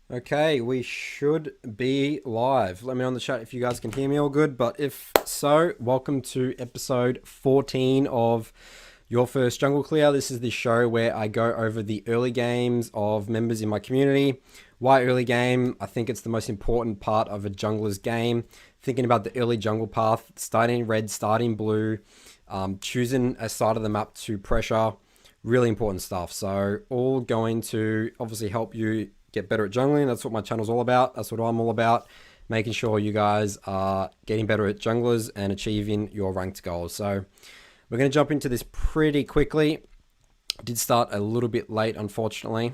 Okay, we should be live. Let me know in the chat if you guys can hear me all good. But if so, welcome to episode 14 of Your First Jungle Clear. This is the show where I go over the early games of members in my community. Why early game? I think it's the most important part of a jungler's game. Thinking about the early jungle path, starting red, starting blue, choosing a side of the map to pressure. Really important stuff. So all going to obviously help you get better at jungling. That's what my channel's all about. That's what I'm all about. Making sure you guys are getting better at junglers and achieving your ranked goals. So we're going to jump into this pretty quickly. I did start a little bit late, unfortunately,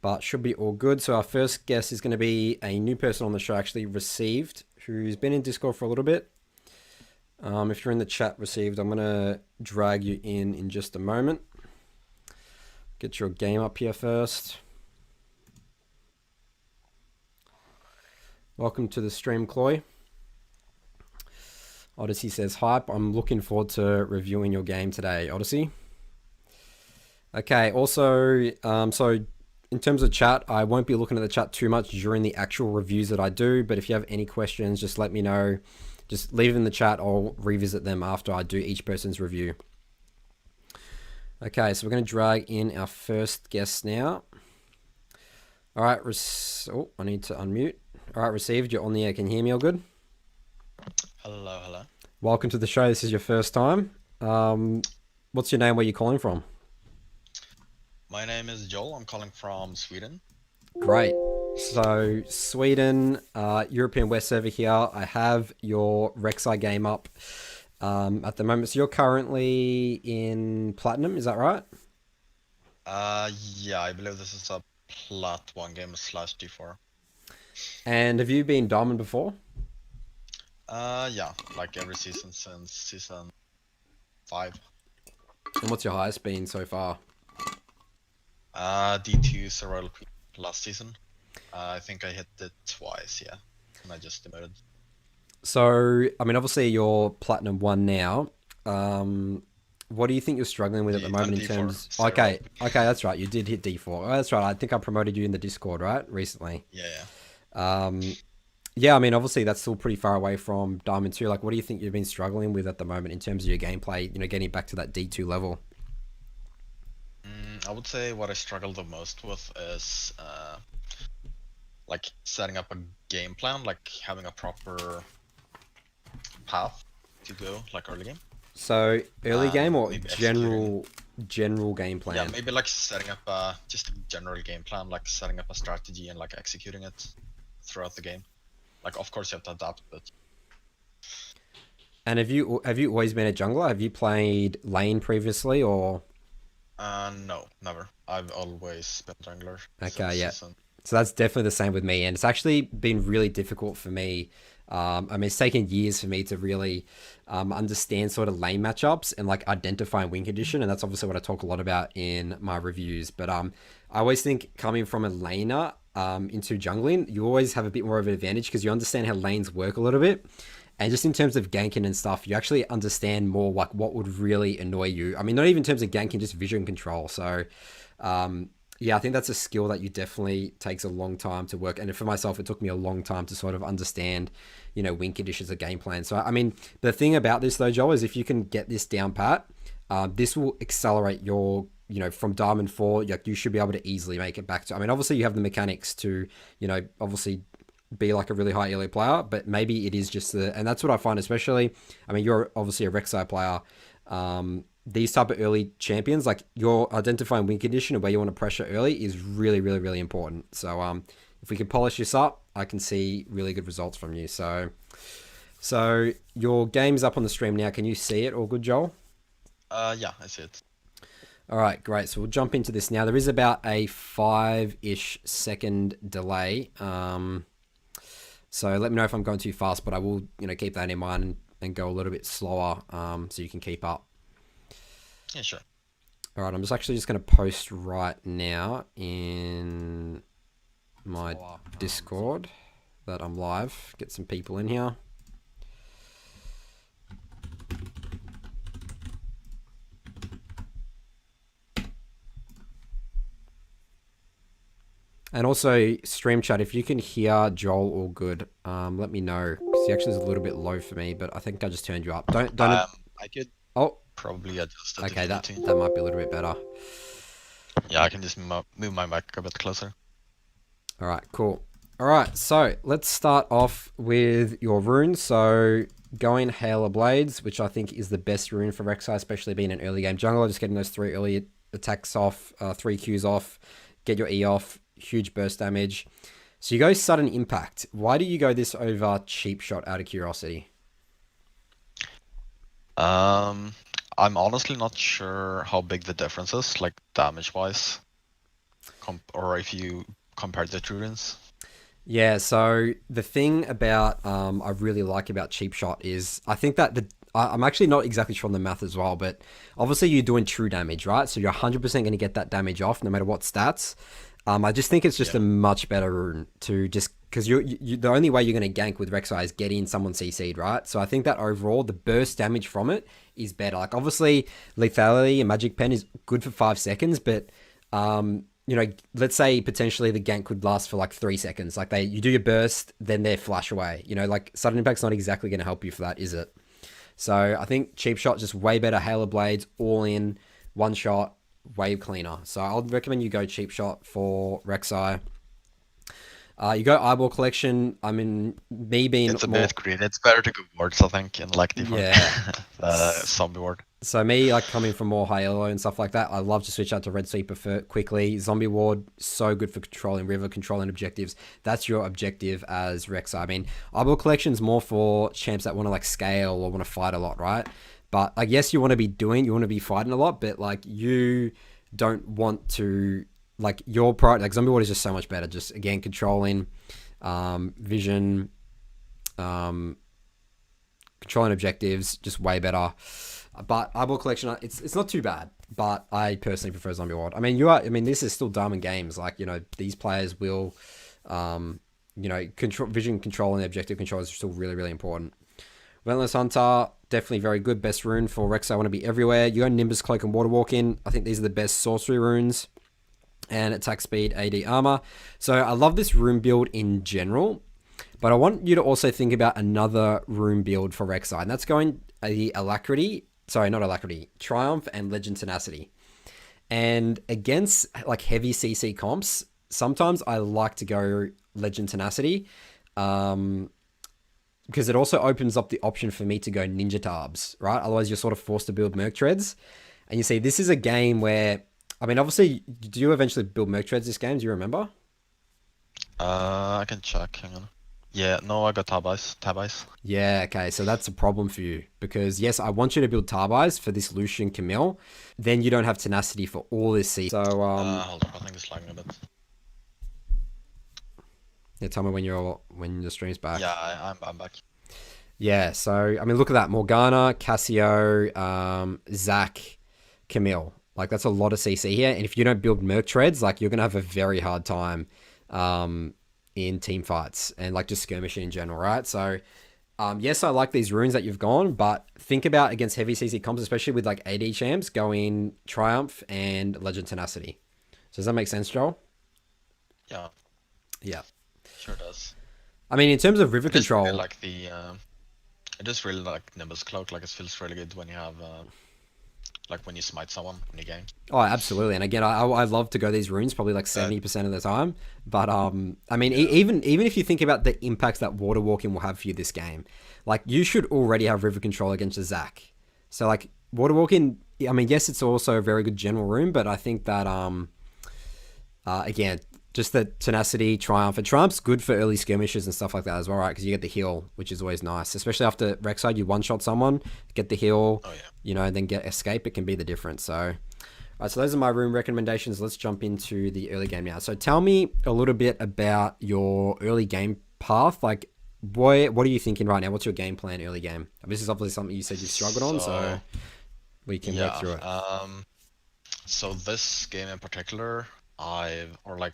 but should be all good. So our first guest is going to be a new person on the show, actually received, who's been in Discord for a little bit. If you're in the chat, received, I'm going to drag you in just a moment. Get your game up here first. Welcome to the stream, Chloe. Odyssey says, hype. I'm looking forward to reviewing your game today, Odyssey. Okay, also, so in terms of chat, I won't be looking at the chat too much during the actual reviews that I do, but if you have any questions, just let me know. Just leave it in the chat. I'll revisit them after I do each person's review. Okay, so we're going to drag in our first guest now. All right, I need to unmute. All right, received. You're on the air. Can you hear me all good? Hello. Welcome to the show. This is your first time. What's your name? Where are you calling from? My name is Joel. I'm calling from Sweden. Great. So Sweden, European West server here. I have your Rek'Sai game up at the moment. So you're currently in Platinum, is that right? Yeah, I believe this is a Plat 1 game slash D4. And have you been Diamond before? Yeah, like every season since season 5. And what's your highest been so far? D2 is a Royal Queen last season. I think I hit it twice, yeah, and I just demoted. So, I mean, obviously you're Platinum 1 now. What do you think you're struggling with at the moment in terms... Okay, that's right. You did hit D4. Oh, that's right. I think I promoted you in the Discord, right? Recently. Yeah. Yeah, I mean, obviously that's still pretty far away from Diamond 2. Like, what do you think you've been struggling with at the moment in terms of your gameplay, getting back to that D2 level? I would say what I struggle the most with is like setting up a game plan, like having a proper path to go, like early game. So, early game or Maybe general game plan? Yeah, maybe like setting up just a general game plan, like setting up a strategy and like executing it throughout the game. Like, of course you have to adapt, but... And have you always been a jungler? Have you played lane previously, or...? No, never. I've always been jungler. Okay, yeah. So that's definitely the same with me, and it's actually been really difficult for me. I mean, it's taken years for me to really understand sort of lane matchups and like identifying win condition, and that's obviously what I talk a lot about in my reviews. But I always think coming from a laner into jungling, you always have a bit more of an advantage because you understand how lanes work a little bit. And just in terms of ganking and stuff, you actually understand more like what would really annoy you. I mean, not even in terms of ganking, just vision control. So, yeah, I think that's a skill that you definitely takes a long time to work. And for myself, it took me a long time to sort of understand, win conditions, a game plan. So, I mean, the thing about this though, Joel, is if you can get this down pat, this will accelerate your, from Diamond 4, like you should be able to easily make it back to, I mean, obviously you have the mechanics to, obviously be like a really high elo player, but maybe it is just and that's what I find, especially, I mean, you're obviously a Rek'Sai player. These type of early champions, like you're identifying win condition and where you want to pressure early is really, really, really important. So, if we can polish this up, I can see really good results from you. So your game's up on the stream now. Can you see it all good, Joel? Yeah, I see it. All right, great. So we'll jump into this now. There is about a 5-ish second delay. So let me know if I'm going too fast, but I will, keep that in mind and go a little bit slower, so you can keep up. Yeah, sure. All right, I'm just going to post right now in my Discord that I'm live. Get some people in here. And also, stream chat, if you can hear Joel all good, let me know. Because he actually is a little bit low for me, but I think I just turned you up. Don't. I could Oh, probably adjust it if okay, you need that, to. that might be a little bit better. Yeah, I can just move my mic a bit closer. All right, cool. All right, so let's start off with your runes. So going Hail of Blades, which I think is the best rune for Rek'Sai, especially being an early game jungler, just getting those 3 early attacks off, 3 Qs off, get your E off, huge burst damage. So you go Sudden Impact. Why do you go this over Cheap Shot out of curiosity? I'm honestly not sure how big the difference is, like damage-wise, or if you compare the two runes. Yeah, so the thing about I really like about Cheap Shot is I think that I'm actually not exactly sure on the math as well, but obviously you're doing true damage, right? So you're 100% going to get that damage off no matter what stats. I just think it's just a much better rune to just because you the only way you're going to gank with Rek'Sai is getting someone CC'd, right? So I think that overall the burst damage from it is better. Like obviously lethality and magic pen is good for 5 seconds, but you know, let's say potentially the gank could last for like 3 seconds. Like you do your burst, then they flash away. You know, like sudden impact's not exactly going to help you for that, is it? So I think Cheap Shot just way better. Halo Blades, all in, one shot, way cleaner. So I'll recommend you go Cheap Shot for Rek'Sai. You go Eyeball Collection. I mean, me being It's a more... bit green. It's better to go wards, I think, in like different zombie ward. So me, like coming from more high elo and stuff like that, I love to switch out to Red Sweeper for quickly. Zombie Ward, so good for controlling river, controlling objectives. That's your objective as Rek'Sai. I mean, Eyeball Collection's more for champs that want to like scale or want to fight a lot, right? But like, yes, you want to be fighting a lot, but like you don't want to, like your priority, like Zombie Ward is just so much better. Just again, controlling, vision, controlling objectives, just way better. But Eyeball Collection, it's not too bad. But I personally prefer Zombie World. I mean, this is still Diamond Games. Like, you know, these players will, you know, vision control and objective control is still really, really important. Relentless Hunter, definitely very good. Best rune for Rex. I want to be everywhere. You go Nimbus Cloak and Water Walking. I think these are the best sorcery runes. And attack speed, AD armor. So I love this rune build in general. But I want you to also think about another rune build for Rek'Sai. And that's going the Alacrity. Sorry, not Alacrity. Triumph and Legend Tenacity. And against like heavy CC comps, sometimes I like to go Legend Tenacity. Because it also opens up the option for me to go Ninja Tarbs, right? Otherwise, you're sort of forced to build Merc Treads. And you see, this is a game where, I mean, obviously, do you eventually build Merc Treads this game? Do you remember? I can check. Hang on. Yeah, no, I got Tab Ice. Yeah, okay, so that's a problem for you. Because, yes, I want you to build Tarbis for this Lucian Camille. Then you don't have Tenacity for all this season. So, hold up, I think it's lagging a bit. Yeah, tell me when the stream's back. Yeah, I'm back. Yeah, so, I mean, look at that. Morgana, Cassio, Zac, Camille. Like, that's a lot of CC here. And if you don't build Merc Treads, like, you're going to have a very hard time in team fights and, like, just skirmishing in general, right? So, yes, I like these runes that you've gone, but think about against heavy CC comps, especially with, like, AD champs, going Triumph and Legend Tenacity. So does that make sense, Joel? Yeah. Yeah. Sure does. I mean, in terms of river control... Really like the... I just really like Nimbus Cloak. Like, it feels really good when you have... like when you smite someone in the game. Oh, absolutely. And again, I love to go these runes probably like 70% of the time. But I mean, even if you think about the impacts that Water Walking will have for you this game, like you should already have river control against a Zac. So like Water Walking, I mean, yes, it's also a very good general rune, but I think that again, just the Tenacity, Triumph. And Triumph's good for early skirmishes and stuff like that as well, right? Because you get the heal, which is always nice. Especially after Rek'Sai, you one-shot someone, get the heal, you know, and then get escape. It can be the difference. So, all right, so those are my room recommendations. Let's jump into the early game now. So tell me a little bit about your early game path. Like, what are you thinking right now? What's your game plan early game? This is obviously something you said you've struggled on, so we can work through it. So this game in particular...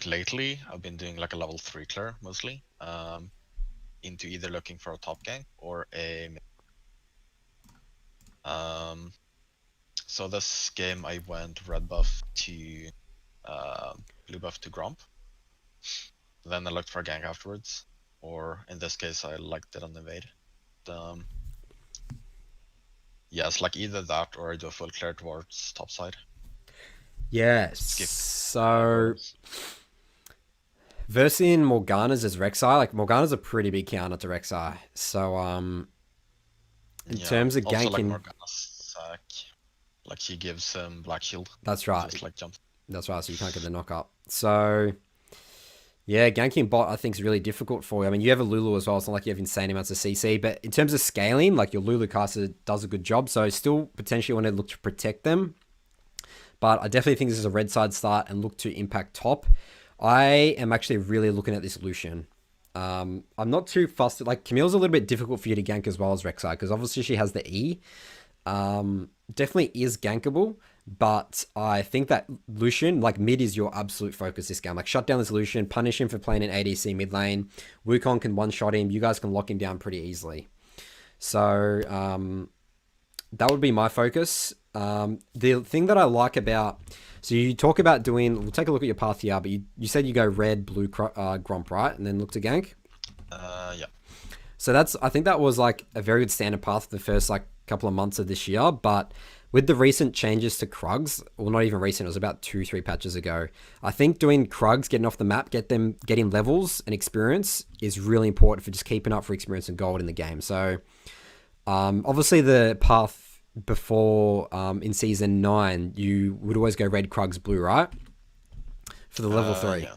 lately, I've been doing like a level 3 clear mostly, into either looking for a top gank or a... So this game I went red buff to blue buff to Gromp. Then I looked for a gank afterwards, or in this case, I like did an invade. Um, yes, like either that or I do a full clear towards top side. Yeah. Skip. So versing Morgana's as Rek'Sai, like Morgana's a pretty big counter to Rek'Sai. So in terms of also like ganking, Morgana's sack, like she gives him black shield. that's right. Just like jump. That's right. So you can't get the knock up. So yeah, ganking bot I think is really difficult for you. I mean, you have a Lulu as well. It's not like you have insane amounts of CC, but in terms of scaling, like your Lulu caster does a good job. So still potentially want to look to protect them. But I definitely think this is a red side start and look to impact top. I am actually really looking at this Lucian. I'm not too fussed. Like Camille's a little bit difficult for you to gank as well as Rek'Sai because obviously she has the E. Definitely is gankable, but I think that Lucian, like mid, is your absolute focus this game. Like shut down this Lucian, punish him for playing an ADC mid lane. Wukong can one shot him. You guys can lock him down pretty easily. So that would be my focus. The thing that I like about, so you talk about doing, we'll take a look at your path here, but you said you go red, blue, Gromp, right? And then look to gank? Yeah. So I think that was like a very good standard path for the first like couple of months of this year, but with the recent changes to Krugs, well not even recent, it was about 2-3 patches ago, I think doing Krugs, getting off the map, getting levels and experience is really important for just keeping up for experience and gold in the game. So obviously the path before in season 9, you would always go red, Krugs, blue, right? For the level 3. Yeah.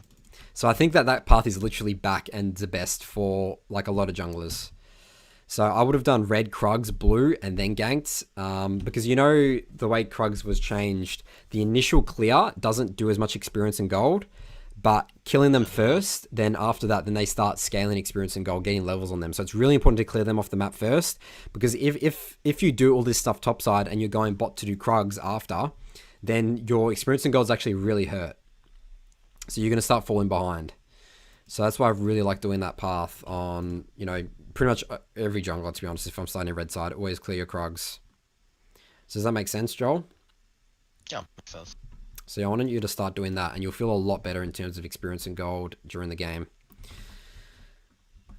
So I think that path is literally back and the best for like a lot of junglers. So I would have done red, Krugs, blue, and then ganked. Because you know the way Krugs was changed, the initial clear doesn't do as much experience and gold, but killing them first, then after that, then they start scaling experience and gold, getting levels on them. So it's really important to clear them off the map first, because if you do all this stuff topside and you're going bot to do Krugs after, then your experience and gold is actually really hurt. So you're going to start falling behind. So that's why I really like doing that path on, you know, pretty much every jungler, to be honest. If I'm starting a red side, always clear your Krugs. So does that make sense, Joel? Yeah, makes sense. So I want you to start doing that, and you'll feel a lot better in terms of experience and gold during the game.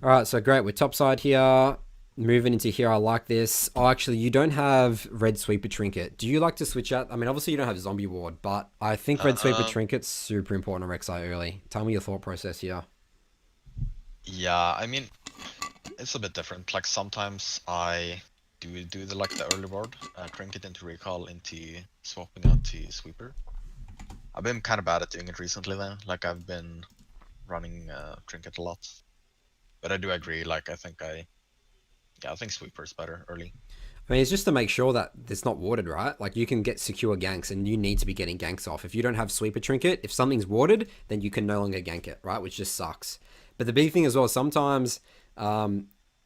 All right, so great. We're topside here. Moving into here, I like this. Oh, actually, you don't have red sweeper trinket. Do you like to switch out? I mean, obviously you don't have zombie ward, but I think red sweeper trinket's super important on Rek'Sai early. Tell me your thought process here. Yeah, I mean, it's a bit different. Like sometimes I do the early ward, trinket into recall into swapping out to sweeper. I've been kind of bad at doing it recently though. Like I've been running trinket a lot, but I do agree. Like I think sweeper is better early. I mean, it's just to make sure that it's not warded, right? Like you can get secure ganks, and you need to be getting ganks off. If you don't have sweeper trinket, if something's warded, then you can no longer gank it, right? Which just sucks. But the big thing as well, sometimes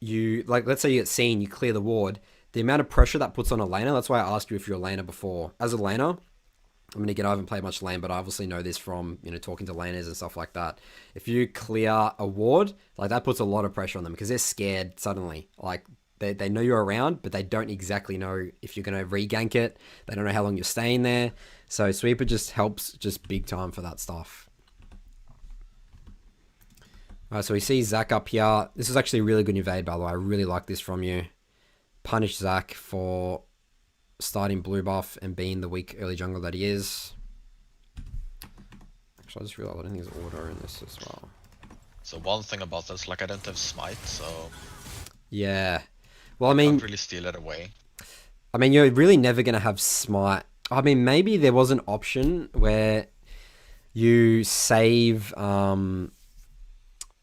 you, like, let's say you get seen, you clear the ward, the amount of pressure that puts on a laner, that's why I asked you if you're a laner before. As a laner, I mean, again, I haven't played much lane, but I obviously know this from, you know, talking to laners and stuff like that. If you clear a ward, like that puts a lot of pressure on them because they're scared suddenly. Like they know you're around, but they don't exactly know if you're going to re-gank it. They don't know how long you're staying there. So sweeper just helps just big time for that stuff. Alright, so we see Zach up here. This is actually a really good invade, by the way. I really like this from you. Punish Zach for starting blue buff and being the weak early jungler that he is. Actually, I just realized I don't think there's order in this as well. So one thing about this, like I don't have smite, so yeah. Well, I mean, can't really steal it away. I mean, you're really never gonna have smite. I mean, maybe there was an option where you save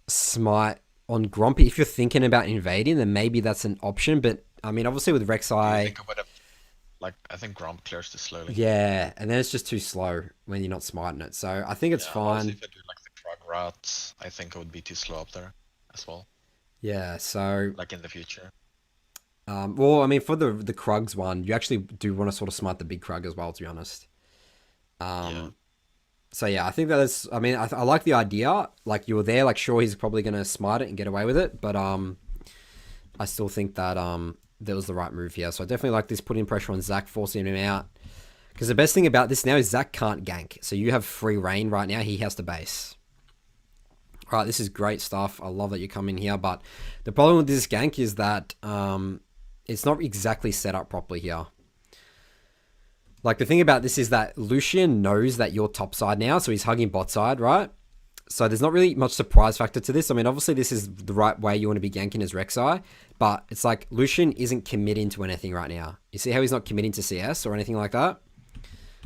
smite on Grumpy. If you're thinking about invading, then maybe that's an option. But I mean, obviously with Rek'Sai, I think Gromp clears too slowly. yeah, and then it's just too slow when you're not smiting it. So I think it's fine. If I do like the Krug route, I think it would be too slow up there as well. Yeah, so like in the future. Well, I mean, for the Krugs one, you actually do want to sort of smite the big Krug as well, to be honest. Yeah. So yeah, I think that is. I mean, I like the idea. Like you were there, like sure he's probably gonna smite it and get away with it, but I still think that that was the right move here. So I definitely like this, putting pressure on Zach, forcing him out. Because the best thing about this now is Zach can't gank, so you have free reign right now. He has to base. All right, this is great stuff. I love that you come in here, but the problem with this gank is that it's not exactly set up properly here. Like, the thing about this is that Lucian knows that you're top side now, so he's hugging bot side, right? So there's not really much surprise factor to this. I mean, obviously this is the right way you want to be ganking as Rek'Sai, but it's like Lucian isn't committing to anything right now. You see how he's not committing to CS or anything like that?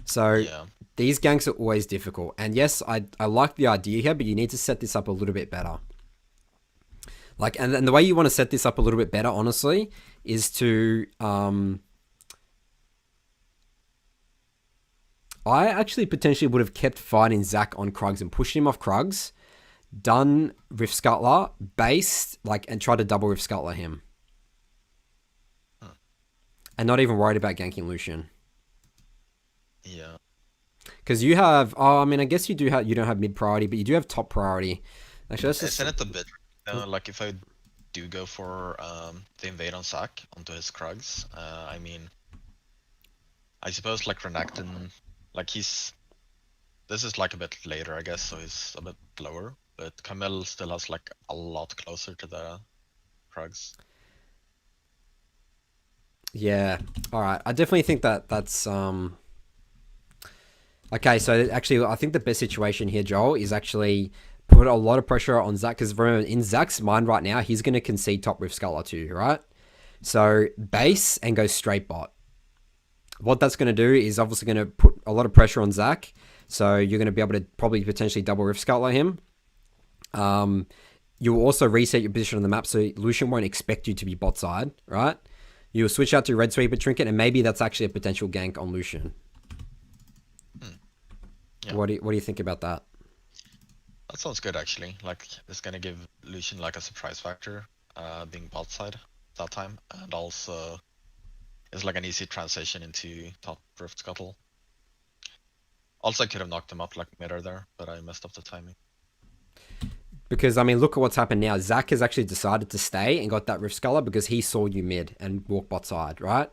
So Yeah. these ganks are always difficult. And yes, I like the idea here, but you need to set this up a little bit better. Like, and the way you want to set this up a little bit better, honestly, is to I actually potentially would have kept fighting Zach on Krugs and pushed him off Krugs, done Rift Scuttler, based, like, and tried to double Rift Scuttler him. And not even worried about ganking Lucian. Yeah. Because you have, oh, I mean, I guess you don't have mid priority, but you do have top priority. Actually, let's just... Isn't it a bit, like if I do go for the invade on Zac onto his Krugs, I mean, I suppose like Renekton, like this is like a bit later, I guess, so he's a bit lower, but Camille still has like a lot closer to the Krugs. Yeah, alright. I definitely think that's... Okay, so actually, I think the best situation here, Joel, is actually put a lot of pressure on Zac, because remember, in Zac's mind right now, he's going to concede top Rift Scuttler too, right? So, base and go straight bot. What that's going to do is obviously going to put a lot of pressure on Zac, so you're going to be able to probably potentially double Rift Scuttler him. You'll also reset your position on the map, so Lucian won't expect you to be bot side, right? You'll switch out to Red Sweeper Trinket, and maybe that's actually a potential gank on Lucian. Yeah. What do you think about that? That sounds good actually. Like it's gonna give Lucian like a surprise factor, being bot side that time, and also it's like an easy transition into top Rift Scuttle. Also, I could have knocked him up like midair there, but I messed up the timing. Because, I mean, look at what's happened now. Zac has actually decided to stay and got that Rift Scuttler because he saw you mid and walk bot side, right?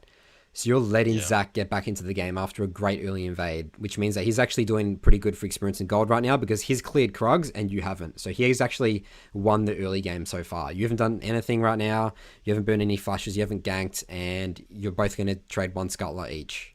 So you're letting Zac get back into the game after a great early invade, which means that he's actually doing pretty good for experience in gold right now because he's cleared Krugs and you haven't. So he's actually won the early game so far. You haven't done anything right now. You haven't burned any flashes. You haven't ganked, and you're both going to trade one Scuttler each.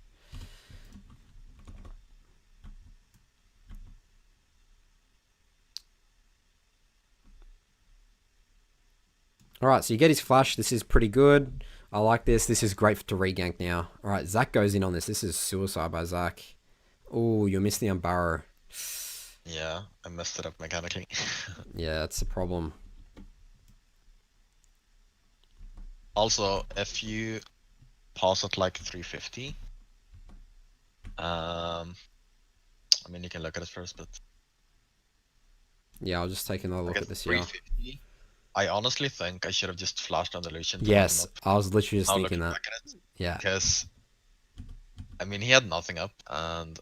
All right, so you get his flash. This is pretty good. I like this. This is great to regank now. All right, Zac goes in on this. This is suicide by Zac. Oh, you missed the unbarrow. Yeah, I messed it up mechanically. Yeah, that's the problem. Also, if you pause at like 350, I mean you can look at it first, but yeah, I'll just take another look at this here. 350. I honestly think I should have just flashed on the Lucian. Yes, I was literally just thinking that. Yeah. Because, I mean, he had nothing up, and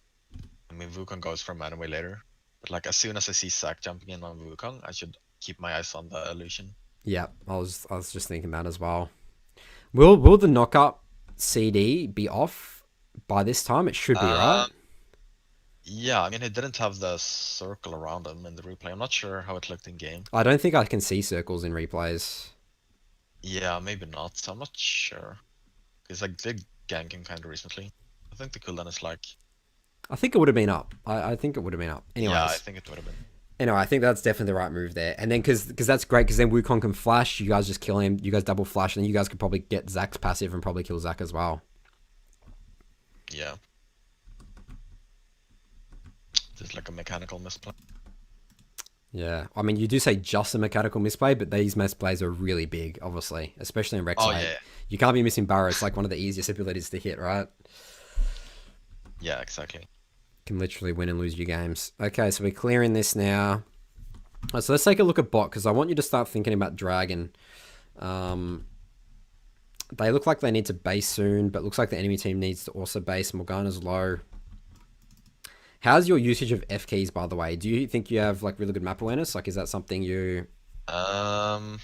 I mean, Wukong goes for mana way later. But like, as soon as I see Zac jumping in on Wukong, I should keep my eyes on the Lucian. Yeah, I was just thinking that as well. Will the knock-up CD be off by this time? It should be, right? Yeah, I mean, he didn't have the circle around him in the replay. I'm not sure how it looked in game. I don't think I can see circles in replays. Yeah, maybe not. I'm not sure. Because I did gank him kind of recently. I think the cooldown is like... I think it would have been up. I think it would have been up. Anyways. Yeah, I think it would have been. Anyway, I think that's definitely the right move there. And then, because that's great, because then Wukong can flash, you guys just kill him, you guys double flash, and then you guys could probably get Zac's passive and probably kill Zac as well. Yeah. Just like a mechanical misplay. Yeah, I mean, you do say just a mechanical misplay, but these misplays are really big, obviously, especially in Rek'Sai. Oh, yeah. You can't be missing Burrow. It's like one of the easiest abilities to hit, right? Yeah, exactly. Can literally win and lose your games. Okay, so we're clearing this now. Right, so let's take a look at bot, because I want you to start thinking about Dragon. They look like they need to base soon, but looks like the enemy team needs to also base. Morgana's low. How's your usage of F keys, by the way? Do you think you have like really good map awareness? Like, is that something you... I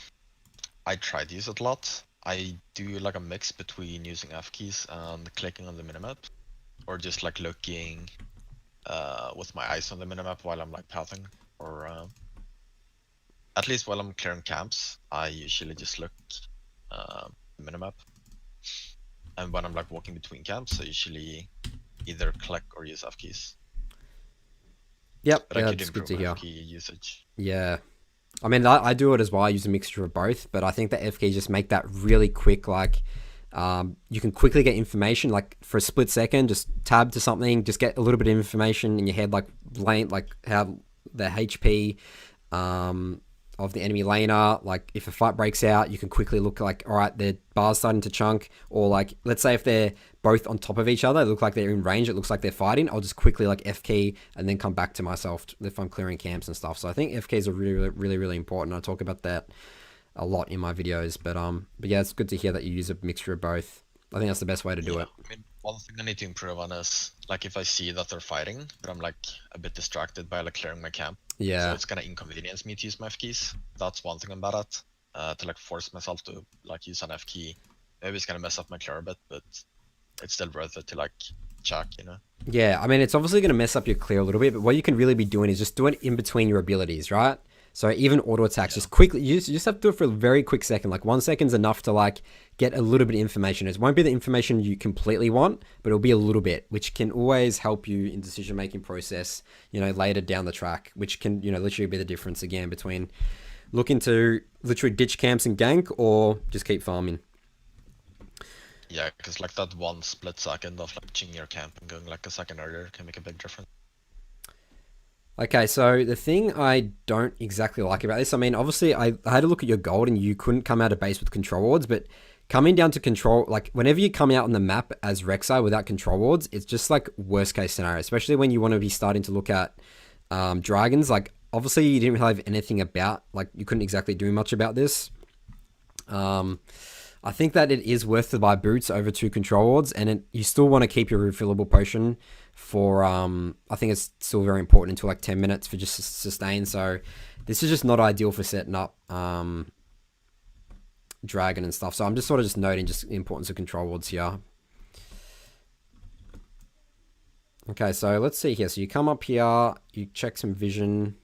try to use it a lot. I do like a mix between using F keys and clicking on the minimap, or just like looking with my eyes on the minimap while I'm like pathing, or at least while I'm clearing camps, I usually just look minimap. And when I'm like walking between camps, I usually either collect or use F keys. Yep, But yeah, I could that's good improve to my hear. F key usage. Yeah. I mean, I do it as well. I use a mixture of both, but I think the F keys just make that really quick. Like, you can quickly get information, like for a split second, just tab to something, just get a little bit of information in your head, like lane, like how the HP of the enemy laner. Like if a fight breaks out, you can quickly look like, all right, their bar's starting to chunk, or like let's say if they're both on top of each other, they look like they're in range, it looks like they're fighting, I'll just quickly like F key and then come back to myself if I'm clearing camps and stuff. So I think F keys are really important. I talk about that a lot in my videos, but yeah, it's good to hear that you use a mixture of both. I think that's the best way to do it. I mean, one thing I need to improve on is like if I see that they're fighting, but I'm like a bit distracted by like clearing my camp. Yeah. So it's gonna inconvenience me to use my F keys. That's one thing I'm bad at. To like force myself to like use an F key. Maybe it's gonna mess up my clear a bit, but it's still worth it to like check, you know? Yeah, I mean, it's obviously going to mess up your clear a little bit, but what you can really be doing is just do it in between your abilities, right? So even auto attacks, just quickly, you just have to do it for a very quick second. Like 1 second's enough to like get a little bit of information. It won't be the information you completely want, but it'll be a little bit, which can always help you in decision-making process, you know, later down the track, which can, you know, literally be the difference again between looking to literally ditch camps and gank or just keep farming. Yeah, because like that one split second of like changing your camp and going like a second earlier can make a big difference. Okay, so the thing I don't exactly like about this, I mean, obviously I had to look at your gold and you couldn't come out of base with control wards, but coming down to control, like whenever you come out on the map as Rek'Sai without control wards, it's just like worst case scenario, especially when you want to be starting to look at dragons. Like obviously you didn't have anything about, like you couldn't exactly do much about this. I think that it is worth to buy boots over 2 control wards, and you still want to keep your refillable potion for, I think it's still very important until like 10 minutes for just sustain. So this is just not ideal for setting up dragon and stuff. So I'm just sort of just noting just the importance of control wards here. Okay, so let's see here. So you come up here, you check some vision.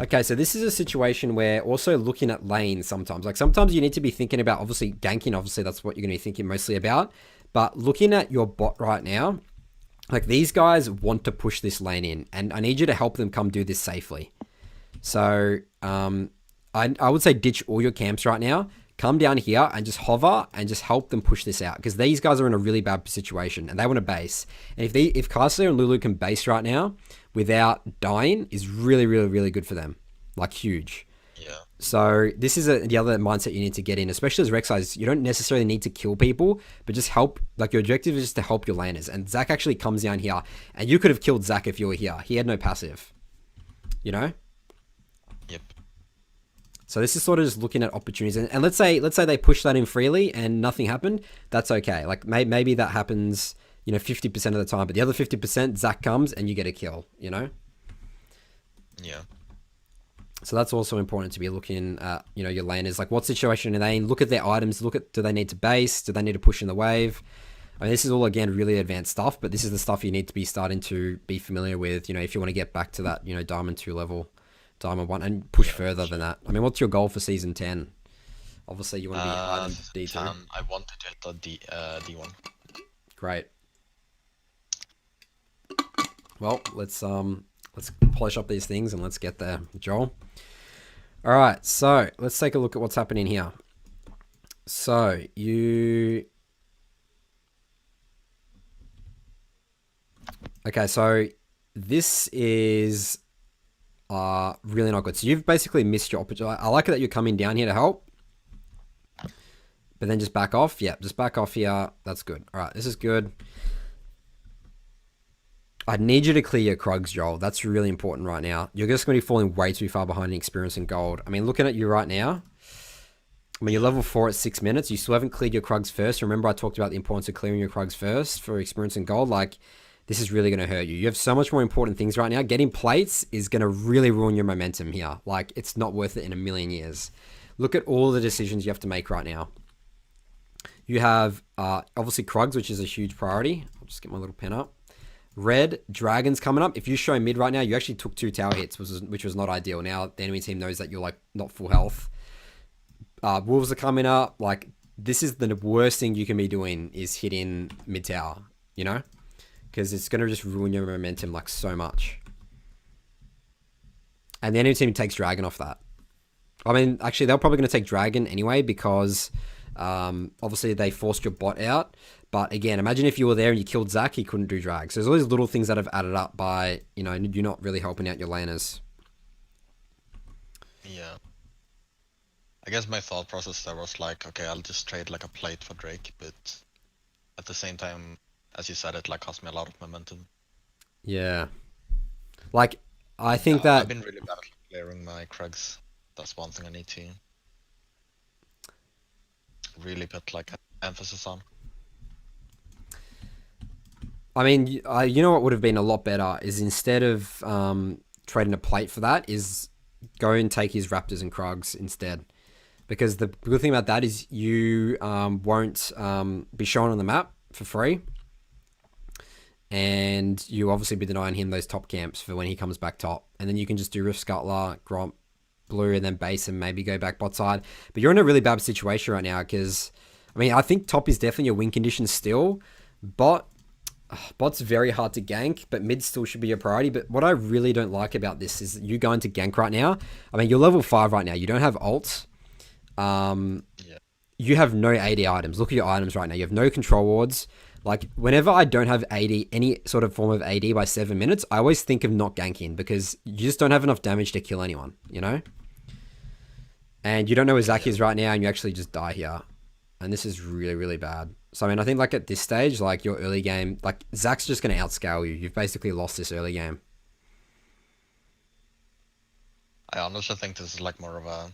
Okay, so this is a situation where also looking at lanes sometimes, like sometimes you need to be thinking about obviously ganking, obviously that's what you're going to be thinking mostly about, but looking at your bot right now, like these guys want to push this lane in and I need you to help them come do this safely. So I would say ditch all your camps right now, come down here and just hover and just help them push this out because these guys are in a really bad situation and they want to base. And if Koeesi and Lulu can base right now without dying is really good for them, like huge. Yeah. So this is the other mindset you need to get in, especially as Rek'Sai. You don't necessarily need to kill people, but just help. Like your objective is just to help your laners. And Zach actually comes down here, and you could have killed Zach if you were here. He had no passive, you know. Yep. So this is sort of just looking at opportunities, and let's say they push that in freely and nothing happened. That's okay. Like maybe that happens, you know, 50% of the time, but the other 50%, Zach comes and you get a kill, you know? Yeah. So that's also important to be looking at, you know, your laners, like what situation are they in? Look at their items, look at, do they need to base? Do they need to push in the wave? I mean, this is all, again, really advanced stuff, but this is the stuff you need to be starting to be familiar with, you know, if you want to get back to that, you know, Diamond 2 level, Diamond 1, and push further than that. I mean, what's your goal for Season 10? Obviously, you want to be Item D2. I wanted to hit the D1. Great. Well, let's polish up these things and let's get there, Joel. All right, so let's take a look at what's happening here. So okay, so this is really not good. So you've basically missed your opportunity. I like it that you're coming down here to help, but then just back off. Yeah, just back off here. That's good. All right, this is good. I need you to clear your Krugs, Joel. That's really important right now. You're just going to be falling way too far behind in experience and gold. I mean, looking at you right now, I mean, you're level 4 at 6 minutes. You still haven't cleared your Krugs first. Remember, I talked about the importance of clearing your Krugs first for experience and gold. Like, this is really going to hurt you. You have so much more important things right now. Getting plates is going to really ruin your momentum here. Like, it's not worth it in a million years. Look at all the decisions you have to make right now. You have, obviously, Krugs, which is a huge priority. I'll just get my little pen up. Red, Dragon's coming up. If you show mid right now, you actually took 2 tower hits, which was not ideal. Now the enemy team knows that you're like not full health. Wolves are coming up. Like, this is the worst thing you can be doing is hitting mid tower, you know? Because it's going to just ruin your momentum like so much. And the enemy team takes Dragon off that. I mean, actually, they're probably going to take Dragon anyway because obviously they forced your bot out. But again, imagine if you were there and you killed Zach, he couldn't do drag. So there's all these little things that have added up by, you know, you're not really helping out your laners. Yeah. I guess my thought process there was like, okay, I'll just trade like a plate for Drake, but at the same time, as you said, it like cost me a lot of momentum. Yeah. Like, I think that... I've been really bad at clearing my Krugs. That's one thing I need to really put like emphasis on. I mean, you know what would have been a lot better is instead of trading a plate for that is go and take his Raptors and Krugs instead. Because the good thing about that is you won't be shown on the map for free. And you obviously be denying him those top camps for when he comes back top. And then you can just do Rift Scuttler, Gromp, Blue, and then base and maybe go back bot side. But you're in a really bad situation right now because, I mean, I think top is definitely your win condition still. Bot's very hard to gank, but mid still should be your priority. But what I really don't like about this is you going to gank right now. I mean, you're level 5 right now. You don't have ults. Yeah. You have no AD items. Look at your items right now. You have no control wards. Like, whenever I don't have AD, any sort of form of AD by 7 minutes, I always think of not ganking because you just don't have enough damage to kill anyone, you know? And you don't know where Zach is right now and you actually just die here. And this is really, really bad. So, I mean, I think, like, at this stage, like, your early game... Like, Zach's just going to outscale you. You've basically lost this early game. I honestly think this is, like, more of a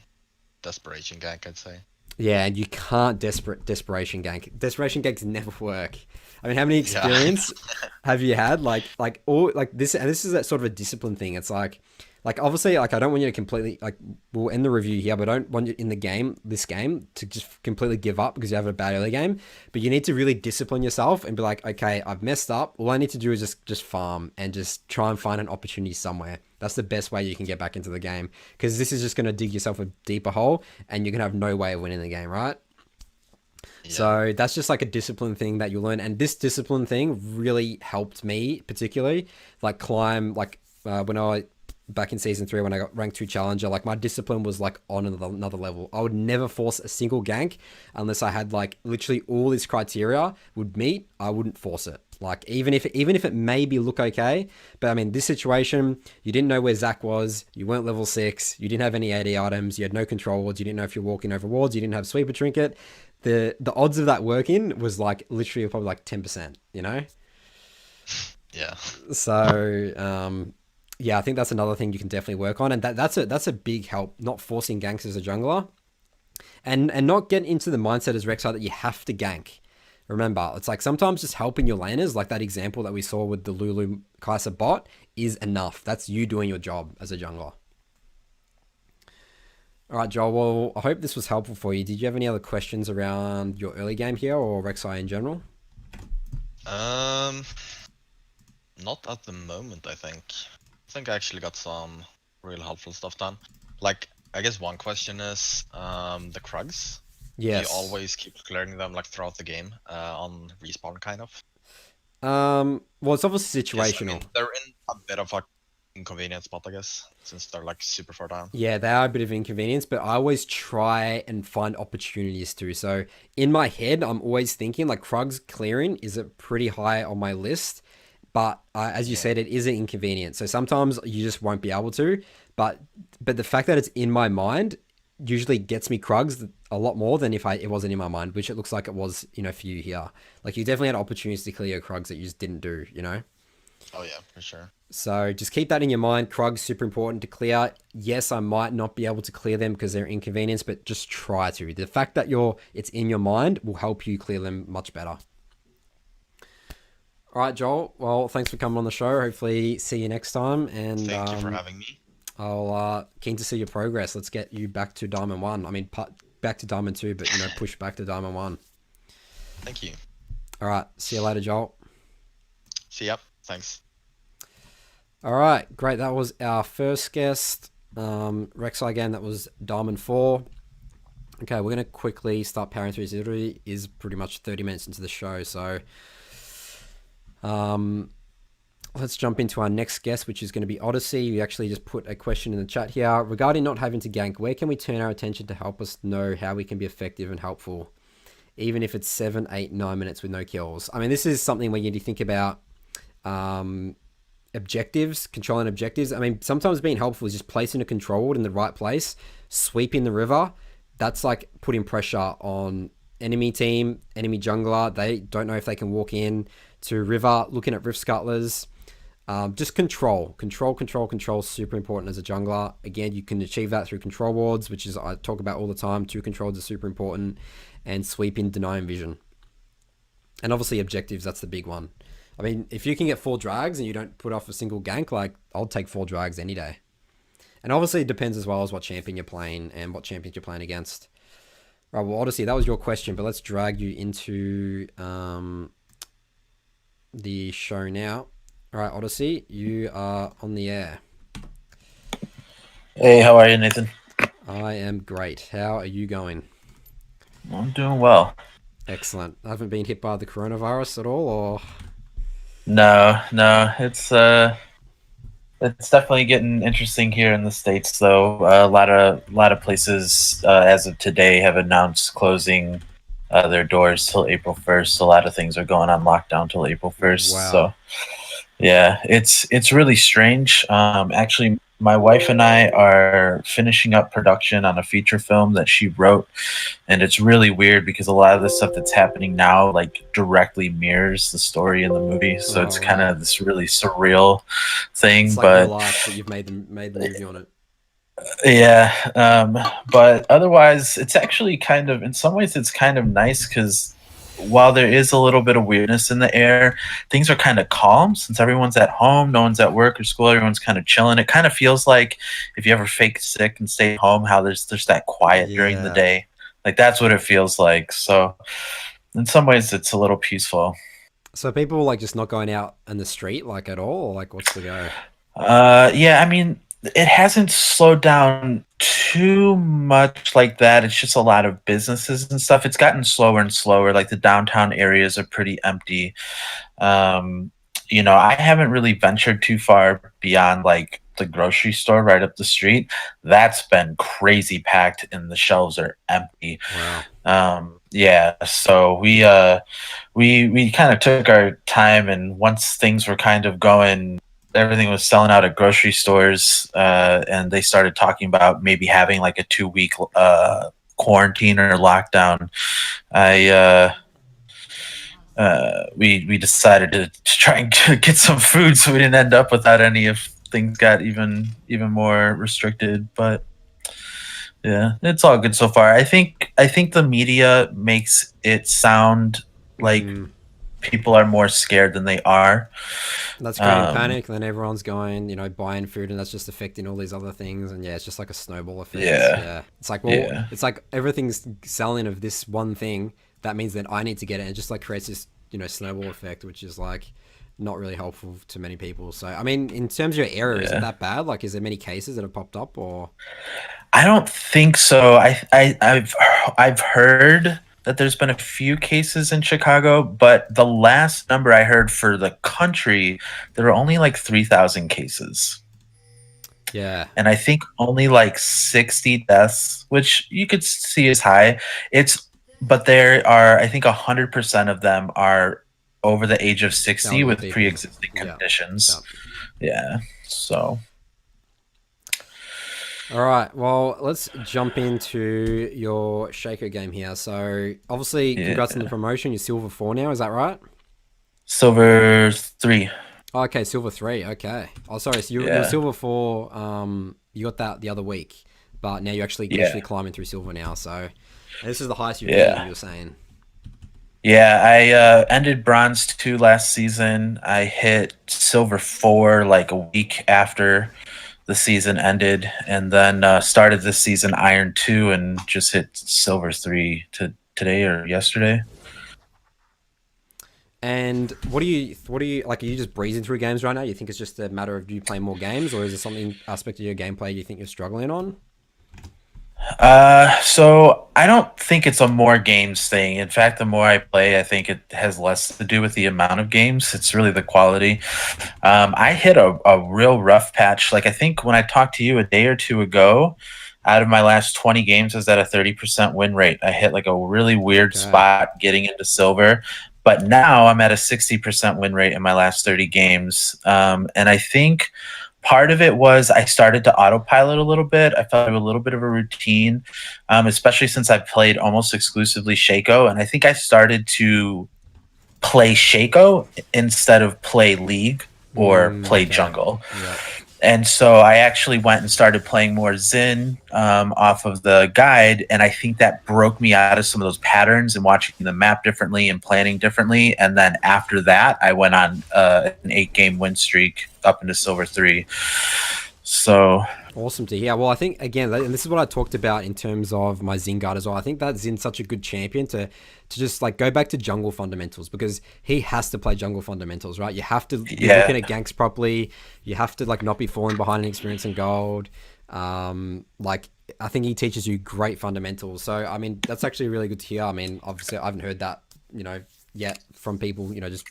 desperation gank, I'd say. Yeah, and you can't desperation gank. Desperation ganks never work. I mean, how many experience have you had? Like this... And this is that sort of a discipline thing. It's like, obviously, like, I don't want you to completely, like, we'll end the review here, but I don't want you in this game to just completely give up because you have a bad early game. But you need to really discipline yourself and be like, okay, I've messed up. All I need to do is just farm and just try and find an opportunity somewhere. That's the best way you can get back into the game because this is just going to dig yourself a deeper hole and you're going to have no way of winning the game, right? Yeah. So that's just like a discipline thing that you learn. And this discipline thing really helped me particularly, like, climb, like, when I... Back in season 3 when I got ranked 2 challenger, like, my discipline was like on another level. I would never force a single gank unless I had like literally all this criteria would meet. I wouldn't force it. Like, even if it maybe look okay, but I mean, this situation, you didn't know where Zach was, you weren't level 6, you didn't have any AD items, you had no control wards, you didn't know if you're walking over wards, you didn't have sweeper trinket. The odds of that working was like literally probably like 10%, you know? Yeah. So, yeah, I think that's another thing you can definitely work on, and that's a big help. Not forcing ganks as a jungler, and not get into the mindset as Rek'Sai that you have to gank. Remember, it's like sometimes just helping your laners, like that example that we saw with the Lulu Kai'Sa bot, is enough. That's you doing your job as a jungler. All right, Joel. Well, I hope this was helpful for you. Did you have any other questions around your early game here or Rek'Sai in general? Not at the moment, I think. I think I actually got some real helpful stuff done. Like, I guess one question is the Krugs. Yes. Do you always keep clearing them like throughout the game on respawn, kind of? Well, it's obviously situational. Yes, I mean, they're in a bit of a inconvenient spot, I guess, since they're like super far down. Yeah, they are a bit of inconvenience, but I always try and find opportunities to. So in my head, I'm always thinking like Krugs clearing is a pretty high on my list. But as you said, it is an inconvenience. So sometimes you just won't be able to. But the fact that it's in my mind usually gets me Krugs a lot more than if it wasn't in my mind, which it looks like it was, you know, for you here. Like, you definitely had opportunities to clear your Krugs that you just didn't do, you know? Oh yeah, for sure. So just keep that in your mind. Krugs super important to clear. Yes, I might not be able to clear them because they're inconvenience, but just try to. The fact that it's in your mind will help you clear them much better. All right, Joel. Well, thanks for coming on the show. Hopefully see you next time. And thank you for having me. I'll keen to see your progress. Let's get you back to Diamond 1. I mean, back to Diamond 2, but, you know, push back to Diamond 1. Thank you. All right. See you later, Joel. See ya. Thanks. All right, great. That was our first guest, Rek'Sai again. That was Diamond 4. Okay, we're going to quickly start powering through. It already is pretty much 30 minutes into the show, so let's jump into our next guest, which is going to be Odyssey. We actually just put a question in the chat here. Regarding not having to gank, where can we turn our attention to help us know how we can be effective and helpful, even if it's 7, 8, 9 minutes with no kills? I mean, this is something where you need to think about objectives, controlling objectives. I mean, sometimes being helpful is just placing a control ward in the right place, sweeping the river. That's like putting pressure on enemy team, enemy jungler. They don't know if they can walk in to river, looking at rift scuttlers. Just control. Super important as a jungler. Again, you can achieve that through control wards, which is I talk about all the time. 2 controls are super important, and sweeping, denying vision, and obviously objectives. That's the big one. I mean, if you can get 4 drags and you don't put off a single gank, like I'll take 4 drags any day. And obviously it depends as well as what champion you're playing and what champions you're playing against. Right, well, Odyssey, that was your question, but let's drag you into the show now. All right, Odyssey, you are on the air. Hey, how are you, Nathan? I am great. How are you going? I'm doing well. Excellent. I haven't been hit by the coronavirus at all, or? No, it's definitely getting interesting here in the States, though. A lot of places, as of today, have announced closing their doors till April 1st. A lot of things are going on lockdown till April 1st. Wow. So, yeah, it's really strange. Actually, my wife and I are finishing up production on a feature film that she wrote, and it's really weird because a lot of the stuff that's happening now like directly mirrors the story in the movie. So it's kind of this really surreal thing. It's like but real life, but you've made the movie on it. Yeah, but otherwise, it's actually kind of, in some ways, it's kind of nice because while there is a little bit of weirdness in the air, things are kind of calm since everyone's at home, no one's at work or school, everyone's kind of chilling. It kind of feels like if you ever fake sick and stay home, how there's that quiet during the day. Like that's what it feels like. So in some ways, it's a little peaceful. So people like just not going out in the street like at all? Or like what's the go? Yeah, I mean, it hasn't slowed down too much like that. It's just a lot of businesses and stuff. It's gotten slower and slower. Like the downtown areas are pretty empty. I haven't really ventured too far beyond like the grocery store right up the street. That's been crazy packed and the shelves are empty. Wow. Yeah, so we kind of took our time, and once things were kind of going, everything was selling out at grocery stores, and they started talking about maybe having like a 2-week quarantine or lockdown. We decided to try and get some food so we didn't end up without any if things got even more restricted. But yeah, it's all good so far. I think the media makes it sound like people are more scared than they are. That's creating panic, and then everyone's going, buying food, and that's just affecting all these other things, and yeah, it's just like a snowball effect. Yeah. It's like, it's like everything's selling of this one thing. That means that I need to get it, and it just like creates this, snowball effect, which is like not really helpful to many people. So, I mean, in terms of your area, is it that bad? Like, is there many cases that have popped up, or? I don't think so. I've heard that there's been a few cases in Chicago, but the last number I heard for the country, there were only like 3,000 cases. Yeah. And I think only like 60 deaths, which you could see is high. But there are, I think 100% of them are over the age of 60 with people. pre-existing conditions. Yeah. So. All right, well, let's jump into your Shaco game here. So, obviously, congrats on the promotion. You're Silver 4 now, is that right? Silver 3. Oh, okay, Silver 3, okay. Oh, sorry, so you're Silver 4, you got that the other week, but now you're actually climbing through Silver now, so this is the highest you've been, you were saying. Yeah, I ended Bronze 2 last season. I hit Silver 4 like a week after the season ended, and then started this season Iron 2 and just hit Silver 3 today or yesterday. And what do you like? Are you just breezing through games right now? You think it's just a matter of you playing more games, or is there something aspect of your gameplay you think you're struggling on? So I don't think it's a more games thing. In fact, the more I play, I think it has less to do with the amount of games. It's really the quality. I hit a real rough patch. Like I think when I talked to you a day or two ago, out of my last 20 games, I was at a 30% win rate. I hit like a really weird Okay. spot getting into silver. But now I'm at a 60% win rate in my last 30 games. And I think part of it was I started to autopilot a little bit. I felt a little bit of a routine, especially since I've played almost exclusively Shaco. And I think I started to play Shaco instead of play League or play Okay. jungle. Yep. And so I actually went and started playing more Xin off of the guide, and I think that broke me out of some of those patterns and watching the map differently and planning differently. And then after that, I went on an 8-game win streak up into Silver 3. So Awesome to hear. Well, I think again, and this is what I talked about in terms of my Xin guard as well. I think that Zin's such a good champion to just like go back to jungle fundamentals because he has to play jungle fundamentals, right? You have to be looking at ganks properly. You have to like not be falling behind in experience and gold. Like I think he teaches you great fundamentals. So I mean, that's actually really good to hear. I mean, obviously I haven't heard that yet from people. Just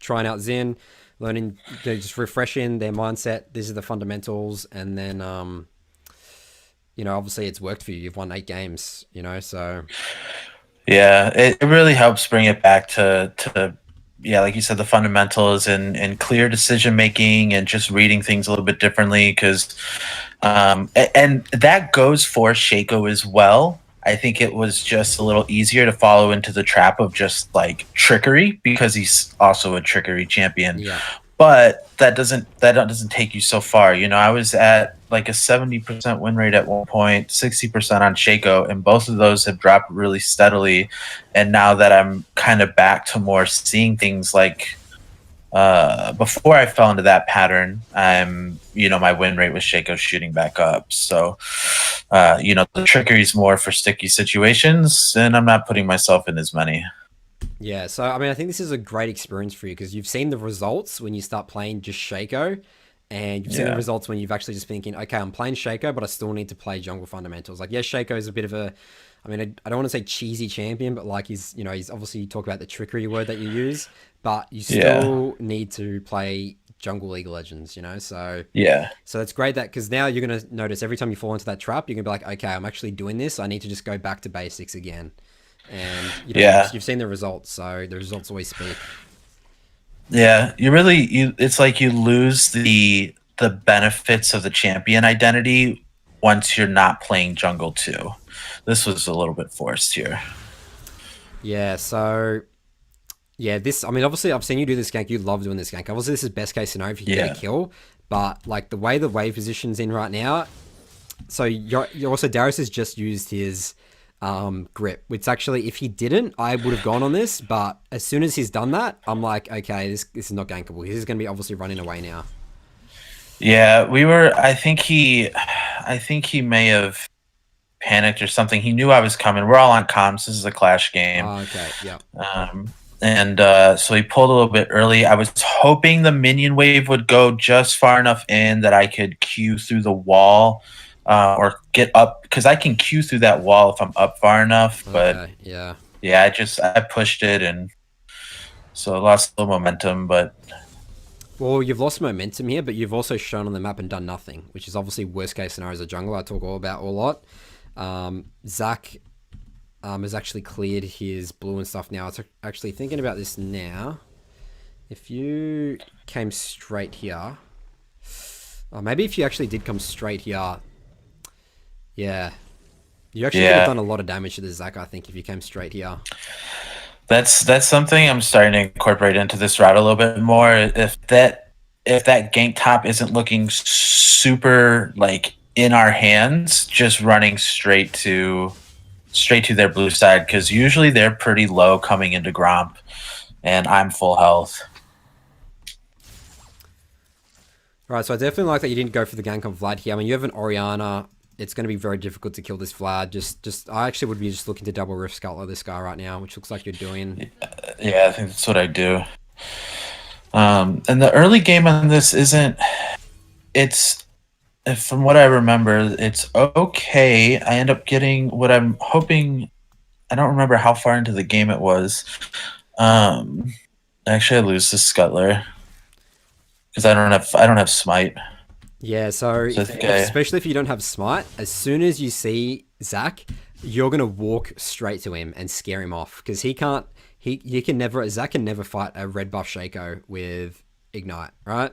trying out Zen, learning, just refreshing their mindset. These are the fundamentals, and then obviously it's worked for you. You've won 8 games. So yeah, it really helps bring it back to yeah, like you said, the fundamentals and clear decision making and just reading things a little bit differently. Because and that goes for Shaco as well. I think it was just a little easier to follow into the trap of just like trickery because he's also a trickery champion. yeah, But that doesn't take you so far. I was at like a 70% win rate at one point, 60% on Shaco, and both of those have dropped really steadily. And now that I'm kind of back to more seeing things like before I fell into that pattern, my win rate with Shaco shooting back up. So, the trickery is more for sticky situations, and I'm not putting myself in as many. yeah. So I mean, I think this is a great experience for you because you've seen the results when you start playing just Shaco, and you've seen the Yeah. results when you've actually just thinking, okay, I'm playing Shaco, but I still need to play jungle fundamentals. Like, yes, Shaco is a bit of a, I mean, I don't want to say cheesy champion, but like he's obviously you talk about the trickery word that you use, but you Yeah. still need to play jungle League of Legends. So Yeah. so it's great that because now you're gonna notice every time you fall into that trap, you're gonna be like, okay, I'm actually doing this. I need to just go back to basics again. And Yeah. you've seen the results, so the results always speak. Yeah, it's like you lose the benefits of the champion identity once you're not playing jungle too. This was a little bit forced here. Yeah, so yeah, this I mean obviously I've seen you do this gank, you love doing this gank. Obviously this is best case scenario if you can get Yeah. a kill, but like the way the wave position's in right now, so you're also Darius has just used his grip, which actually if he didn't, I would have gone on this, but as soon as he's done that, I'm like, okay, this is not gankable. He's gonna be obviously running away now. Yeah, I think he may have panicked or something. He knew I was coming. We're all on comms. This is a clash game. Oh, okay, yeah. And so he pulled a little bit early. I was hoping the minion wave would go just far enough in that I could queue through the wall or get up because I can queue through that wall if I'm up far enough. But Okay, yeah. yeah, I pushed it and so I lost a little momentum. But Well, you've lost momentum here, but you've also shown on the map and done nothing, which is obviously worst case scenario as a jungler. I talk all about a lot. Zach has actually cleared his blue and stuff now. It's actually thinking about this now. If you came straight here, or maybe if you actually did come straight here, yeah, you actually could have done a lot of damage to the Zach. I think if you came straight here. that's something I'm starting to incorporate into this route a little bit more. If that gank top isn't looking super like in our hands, just running straight to their blue side because usually they're pretty low coming into Gromp, and I'm full health. Right, so I definitely like that you didn't go for the gank on Vlad here. I mean, you have an Oriana it's going to be very difficult to kill this Vlad. Just I actually would be just looking to double Rift Scuttler this guy right now, which looks like you're doing. Yeah, I think that's what I do. And the early game on this isn't. It's, from what I remember, it's okay. I end up getting what I'm hoping. I don't remember how far into the game it was. Actually, I lose to Scuttler because I don't have Smite. Yeah, so especially if you don't have Smite, as soon as you see Zach, you're gonna walk straight to him and scare him off because Zach can never fight a red buff Shaco with Ignite, right?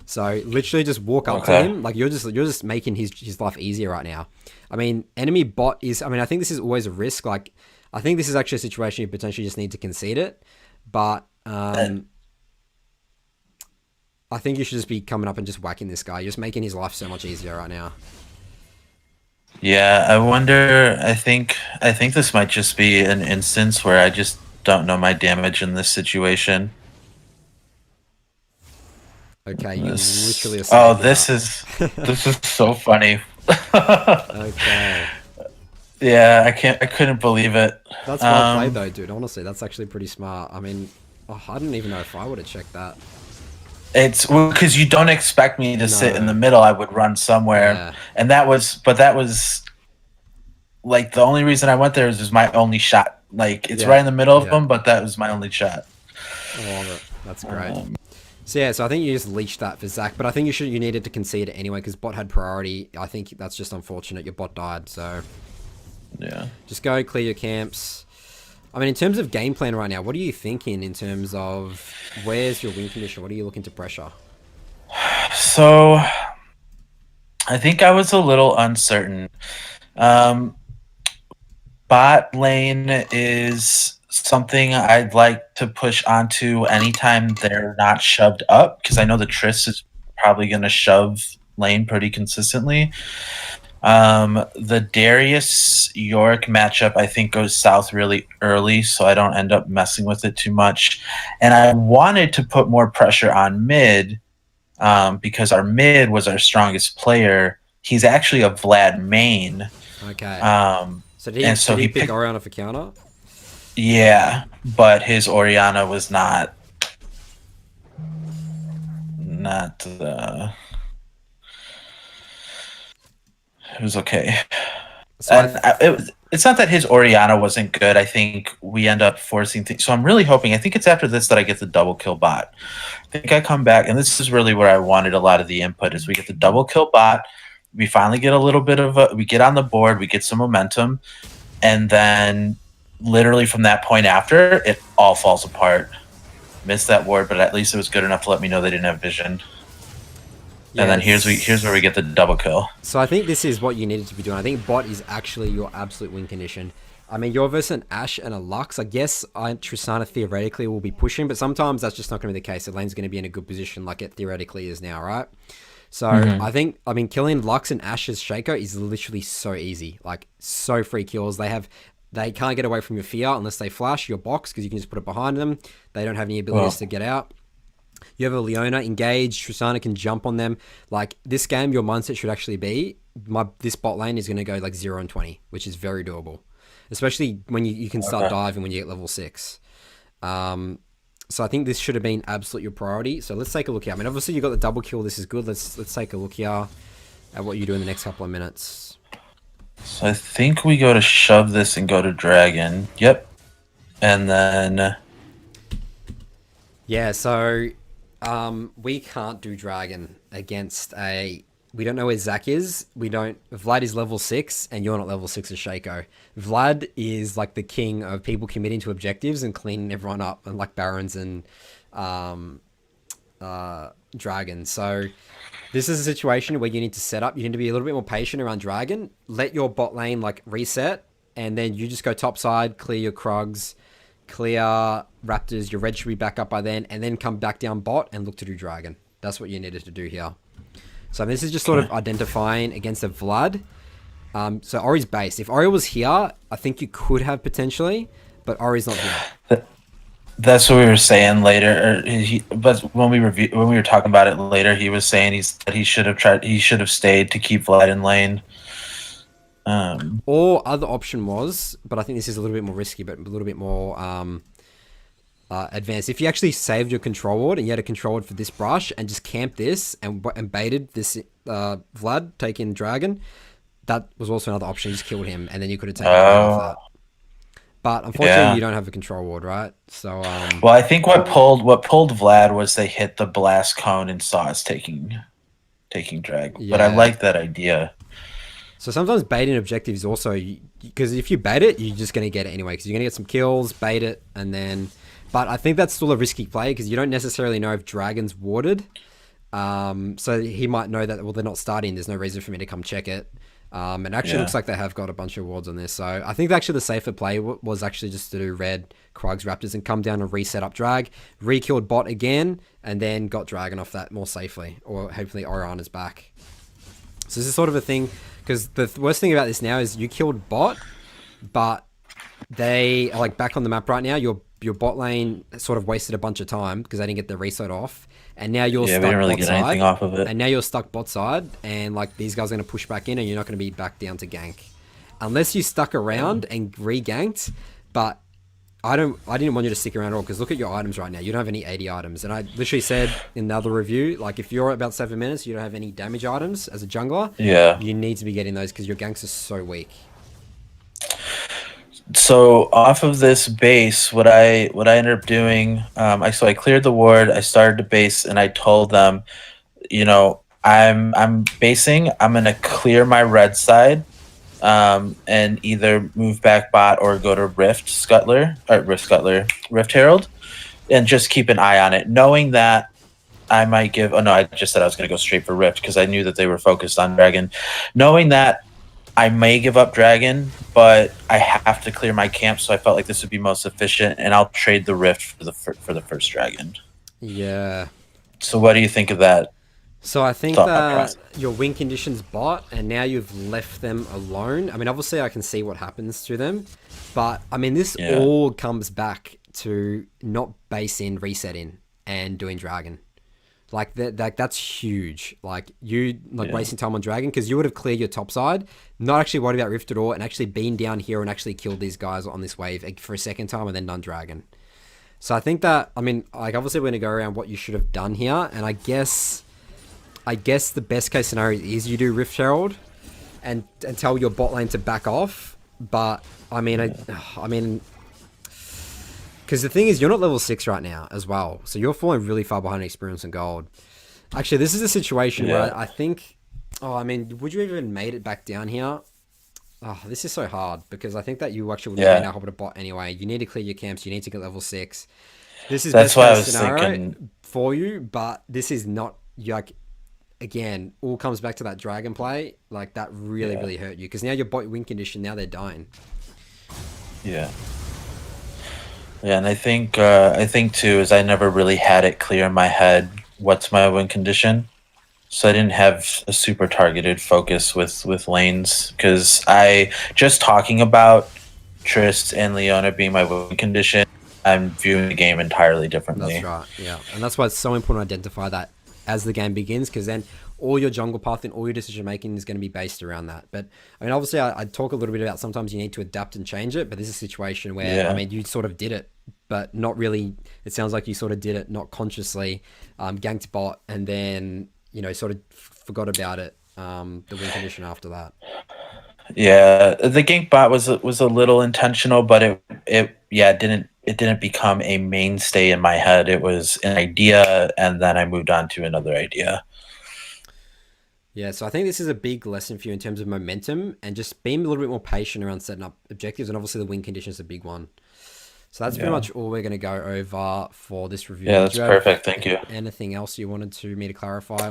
So literally just walk up to him, like you're just making his life easier right now. I mean, enemy bot is. I mean, I think this is always a risk. Like, I think this is actually a situation you potentially just need to concede it, but I think you should just be coming up and just whacking this guy. You're just making his life so much easier right now. Yeah, I wonder. I think this might just be an instance where I just don't know my damage in this situation. Okay, you literally. Oh, this is so funny. Okay. Yeah, I couldn't believe it. That's well played though, dude. Honestly, that's actually pretty smart. I mean, I didn't even know if I would have checked that. It's because you don't expect me to sit in the middle. I would run somewhere, and that was like the only reason I went there is my only shot. Like it's right in the middle of them, but that was my only shot. I love it. That's great. So I think you just leached that for Zach, but I think you needed to concede it anyway because bot had priority. I think that's just unfortunate. Your bot died, so yeah. Just go clear your camps. I mean, in terms of game plan right now, what are you thinking in terms of where's your win condition? What are you looking to pressure? So, I think I was a little uncertain. Bot lane is something I'd like to push onto anytime they're not shoved up, because I know the Triss is probably going to shove lane pretty consistently. The Darius York matchup I think goes south really early, so I don't end up messing with it too much. And I wanted to put more pressure on mid, because our mid was our strongest player. He's actually a Vlad main. Okay. So did he pick Orianna for counter? Yeah, but his Orianna was not it was okay. So it's not that his Orianna wasn't good. I think we end up forcing things. So I'm really hoping. I think it's after this that I get the double kill bot. I think I come back, and this is really where I wanted a lot of the input. Is we get the double kill bot. We finally get a little bit of we get on the board. We get some momentum, and then literally from that point after, it all falls apart. Missed that ward, but at least it was good enough to let me know they didn't have vision. Yes. And then here's where we get the double kill. So I think this is what you needed to be doing. I think bot is actually your absolute win condition. I mean, you're versus an Ashe and a Lux. I guess Tristana theoretically will be pushing, but sometimes that's just not going to be the case. The lane's going to be in a good position like it theoretically is now, right? So I mean, killing Lux and Ashe's Shaco is literally so easy. Like, so free kills. They can't get away from your fear unless they flash your box because you can just put it behind them. They don't have any abilities to get out. You have a Leona engaged. Tristana can jump on them. Like, this game, your mindset should actually be, this bot lane is going to go like 0 and 20, which is very doable. Especially when you can start diving when you get level 6. So I think this should have been absolute your priority. So let's take a look here. I mean, obviously you got the double kill. This is good. Let's take a look here at what you do in the next couple of minutes. So I think we go to shove this and go to dragon. Yep. And then... Yeah, so we can't do dragon against a... We don't know where Zach is. Vlad is level 6 and you're not level 6 as Shaco. Vlad is like the king of people committing to objectives and cleaning everyone up, and like Barons and Dragon. So this is a situation where you need to set up. You need to be a little bit more patient around Dragon. Let your bot lane like reset, and then you just go top side, clear your Krugs, clear Raptors. Your red should be back up by then, and then come back down bot and look to do Dragon. That's what you needed to do here. So this is just sort of identifying against a Vlad. So Ori's base. If Ori was here, I think you could have potentially, but Ori's not here. That's what we were saying later. But when we were talking about it later, he was saying that he should have stayed to keep Vlad in lane. Or other option was, but I think this is a little bit more risky, but a little bit more advanced. If you actually saved your control ward and you had a control ward for this brush and just camped this and baited this Vlad taking dragon, that was also another option. You just killed him and then you could have taken off that. But unfortunately, you don't have a control ward, right? So, well, I think what pulled Vlad was they hit the blast cone and saw us taking drag. Yeah. But I like that idea. So sometimes baiting objectives also, because if you bait it, you're just going to get it anyway, because you're going to get some kills, bait it, and then... But I think that's still a risky play, because you don't necessarily know if dragon's warded. So he might know that, well, they're not starting, there's no reason for me to come check it. It actually looks like they have got a bunch of wards on this. So I think actually the safer play was actually just to do red, Krugs, Raptors, and come down and reset up drag, re-killed bot again, and then got dragon off that more safely, or hopefully Orion is back. So this is sort of a thing, because the worst thing about this now is you killed bot, but they are like back on the map right now. Your bot lane sort of wasted a bunch of time because they didn't get the reset off, and now you're stuck really bot side. Anything off of it. And now you're stuck bot side, and like these guys are going to push back in, and you're not going to be back down to gank, unless you stuck around and re-ganked. But I didn't want you to stick around at all, because look at your items right now. You don't have any 80 items, and I literally said in the other review, like if you're about 7 minutes, you don't have any damage items as a jungler. Yeah, you need to be getting those because your ganks are so weak. So off of this base, what I ended up doing, I cleared the ward, I started the base, and I told them, you know, I'm basing, I'm gonna clear my red side, and either move back bot or go to Rift Herald, and just keep an eye on it, knowing that I might give. Oh no, I just said I was gonna go straight for Rift because I knew that they were focused on dragon, knowing that I may give up dragon, but I have to clear my camp, so I felt like this would be most efficient, and I'll trade the rift for the first dragon. Yeah. So what do you think of that? So I think that your win conditions bot, and now you've left them alone. I mean, obviously I can see what happens to them, but I mean, this all comes back to not base in, resetting, and doing dragon. Like that's huge. Like wasting time on dragon, because you would have cleared your top side, not actually worried about rift at all, and actually been down here and actually killed these guys on this wave for a second time and then done dragon. So I think that, I mean, like obviously we're gonna go around what you should have done here, and I guess the best case scenario is you do Rift Herald and tell your bot lane to back off. But I mean, because the thing is, you're not level 6 right now as well. So you're falling really far behind experience and gold. Actually, this is a situation where I think... Oh, I mean, would you even made it back down here? Oh, this is so hard, because I think that you actually would have been able to bot anyway. You need to clear your camps. You need to get level 6. This is best case scenario for you, but this is not... Like, again, all comes back to that dragon play. Like, that really, really hurt you. Because now your bot win condition, now they're dying. Yeah. Yeah, and I think too is I never really had it clear in my head what's my win condition, so I didn't have a super targeted focus with lanes, because I just talking about Trist and Leona being my win condition, I'm viewing the game entirely differently. That's right, yeah, and that's why it's so important to identify that as the game begins, because then all your jungle path and all your decision making is going to be based around that. But I mean, obviously, I talk a little bit about sometimes you need to adapt and change it. But this is a situation where I mean, you sort of did it, but not really. It sounds like you sort of did it not consciously, ganked bot, and then sort of forgot about it. The win condition after that. Yeah, the gank bot was a little intentional, but it didn't become a mainstay in my head. It was an idea, and then I moved on to another idea. Yeah, so I think this is a big lesson for you in terms of momentum and just being a little bit more patient around setting up objectives, and obviously the win condition is a big one. So that's pretty much all we're going to go over for this review. Yeah, that's perfect. Thank you. Anything else you wanted me to clarify?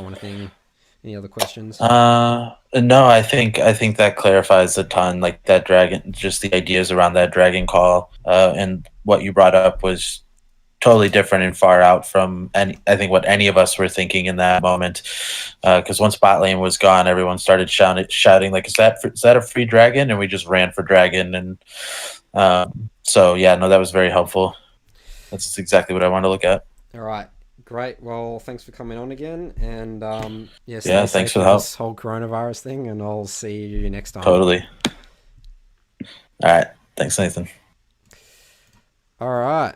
Any other questions? No, I think that clarifies a ton. Like that dragon, just the ideas around that dragon call, and what you brought up was totally different and far out from I think what any of us were thinking in that moment. Because once bot lane was gone, everyone started shouting like, "Is that a free dragon?" And we just ran for dragon. And so yeah, no, that was very helpful. That's exactly what I wanted to look at. All right. Great. Well, thanks for coming on again. And thanks for the help. This whole coronavirus thing, and I'll see you next time. Totally. All right. Thanks, Nathan. All right.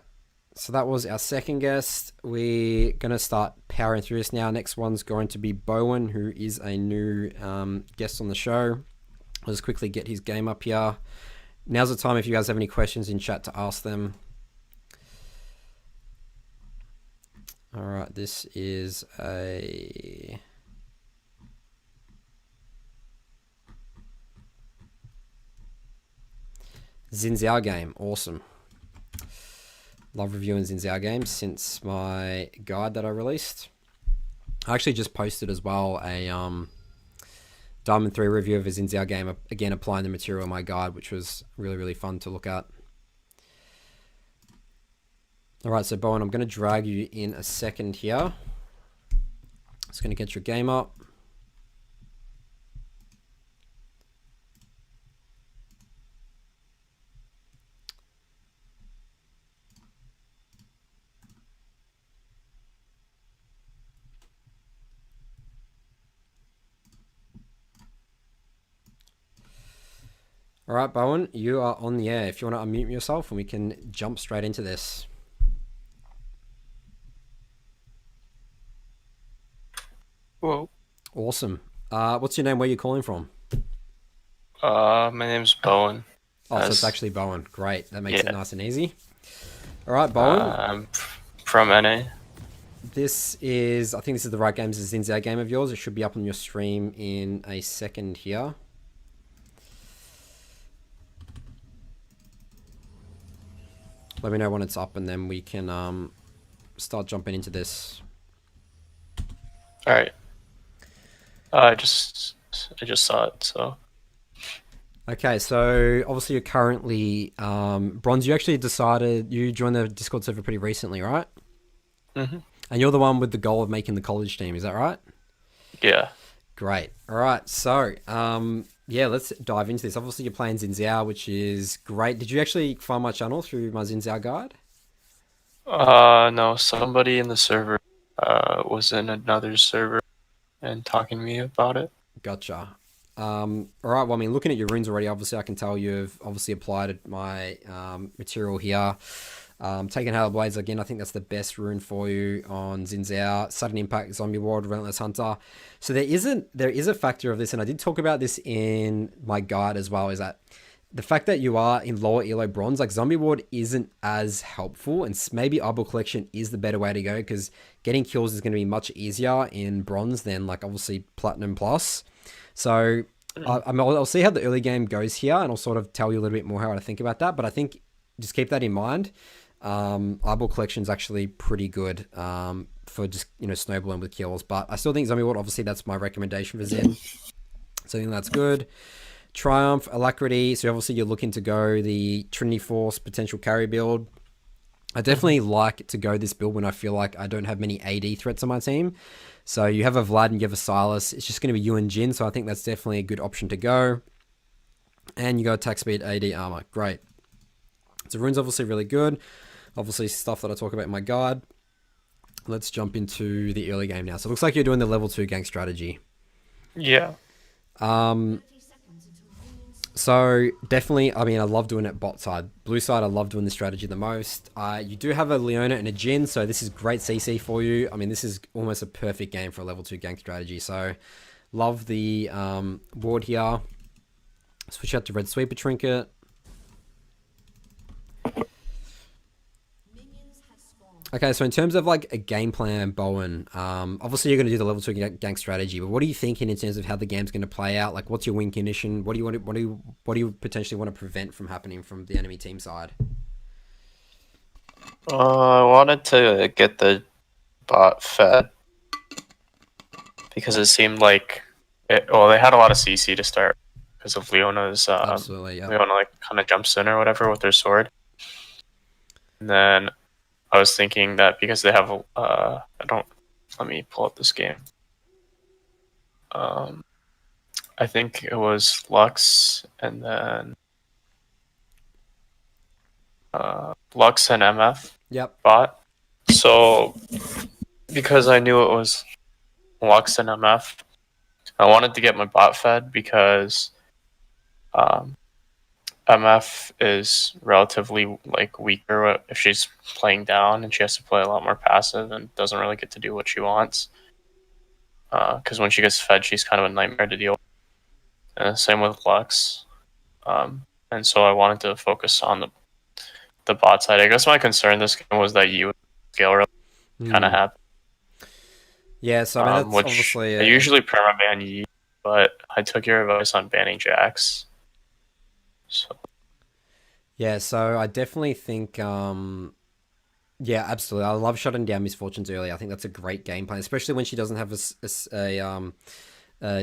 So that was our second guest. We're going to start powering through this now. Next one's going to be Bowen, who is a new guest on the show. I'll just quickly get his game up here. Now's the time if you guys have any questions in chat to ask them. All right, this is a... Xin Zhao game. Awesome. Love reviewing Xin Zhao games since my guide that I released. I actually just posted as well a Diamond 3 review of a Xin Zhao game, again applying the material in my guide, which was really, really fun to look at. Alright, so Bowen, I'm going to drag you in a second here. Just going to get your game up. All right, Bowen, you are on the air. If you want to unmute yourself, and we can jump straight into this. Whoa. Awesome. What's your name? Where are you calling from? My name's Bowen. Oh, so it's actually Bowen. Great. That makes it nice and easy. All right, Bowen. I'm from NA. This is, I think this is the right game. This is a Xin Zhao game of yours. It should be up on your stream in a second here. Let me know when it's up, and then we can start jumping into this. All right. I just saw it. So. Okay, so obviously you're currently bronze. You actually decided you joined the Discord server pretty recently, right? Mm-hmm. And you're the one with the goal of making the college team. Is that right? Yeah. Great. All right. So yeah, let's dive into this. Obviously, you're playing Xin Zhao, which is great. Did you actually find my channel through my Xin Zhao guide? No. Somebody in the server was in another server and talking to me about it. Gotcha. All right. Well, I mean, looking at your runes already, obviously, I can tell you've obviously applied my material here. Taking Hail Blades again, I think that's the best rune for you on Xin Zhao. Sudden Impact, Zombie Ward, Relentless Hunter. So there is a factor of this, and I did talk about this in my guide as well, is that the fact that you are in lower elo bronze, like Zombie Ward isn't as helpful, and maybe Eyeball Collection is the better way to go, because getting kills is going to be much easier in bronze than like obviously Platinum Plus. So I'll see how the early game goes here, and I'll sort of tell you a little bit more how I think about that. But I think just keep that in mind. Eyeball Collection is actually pretty good for just, snowballing with kills. But I still think Zombie Ward, obviously, that's my recommendation for Zen. So I think that's good. Triumph, Alacrity. So obviously you're looking to go the Trinity Force potential carry build. I definitely like to go this build when I feel like I don't have many AD threats on my team. So you have a Vlad and you have a Silas. It's just going to be you and Jin. So I think that's definitely a good option to go. And you got attack speed, AD, armor. Great. So rune's obviously really good. Obviously stuff that I talk about in my guide. Let's jump into the early game now. So it looks like you're doing the level 2 gang strategy. Yeah. So definitely, I mean, I love doing it bot side. Blue side, I love doing the strategy the most. You do have a Leona and a Jin, so this is great CC for you. I mean, this is almost a perfect game for a level 2 gang strategy. So love the ward here. Switch out to Red Sweeper Trinket. Okay, so in terms of like a game plan, Bowen, obviously you're going to do the level 2 gang strategy, but what are you thinking in terms of how the game's going to play out? Like, what's your win condition? What do you potentially want to prevent from happening from the enemy team side? I wanted to get the bot fed because it seemed like they had a lot of CC to start because of Leona's Absolutely, yeah. Leona like kind of jumps in or whatever with their sword, and then I was thinking that because they have let me pull up this game. I think it was Lux and then Lux and MF. Yep. Bot. So because I knew it was Lux and MF, I wanted to get my bot fed because MF is relatively like weaker if she's playing down, and she has to play a lot more passive and doesn't really get to do what she wants. Because when she gets fed, she's kind of a nightmare to deal with. And same with Lux. And so I wanted to focus on the bot side. I guess my concern this game was that you scale really kind of happened. Yeah, so I mean, that's which obviously I usually permaban Yi, but I took your advice on banning Jax. So yeah, so I definitely think, yeah, absolutely. I love shutting down Misfortunes early. I think that's a great game plan, especially when she doesn't have a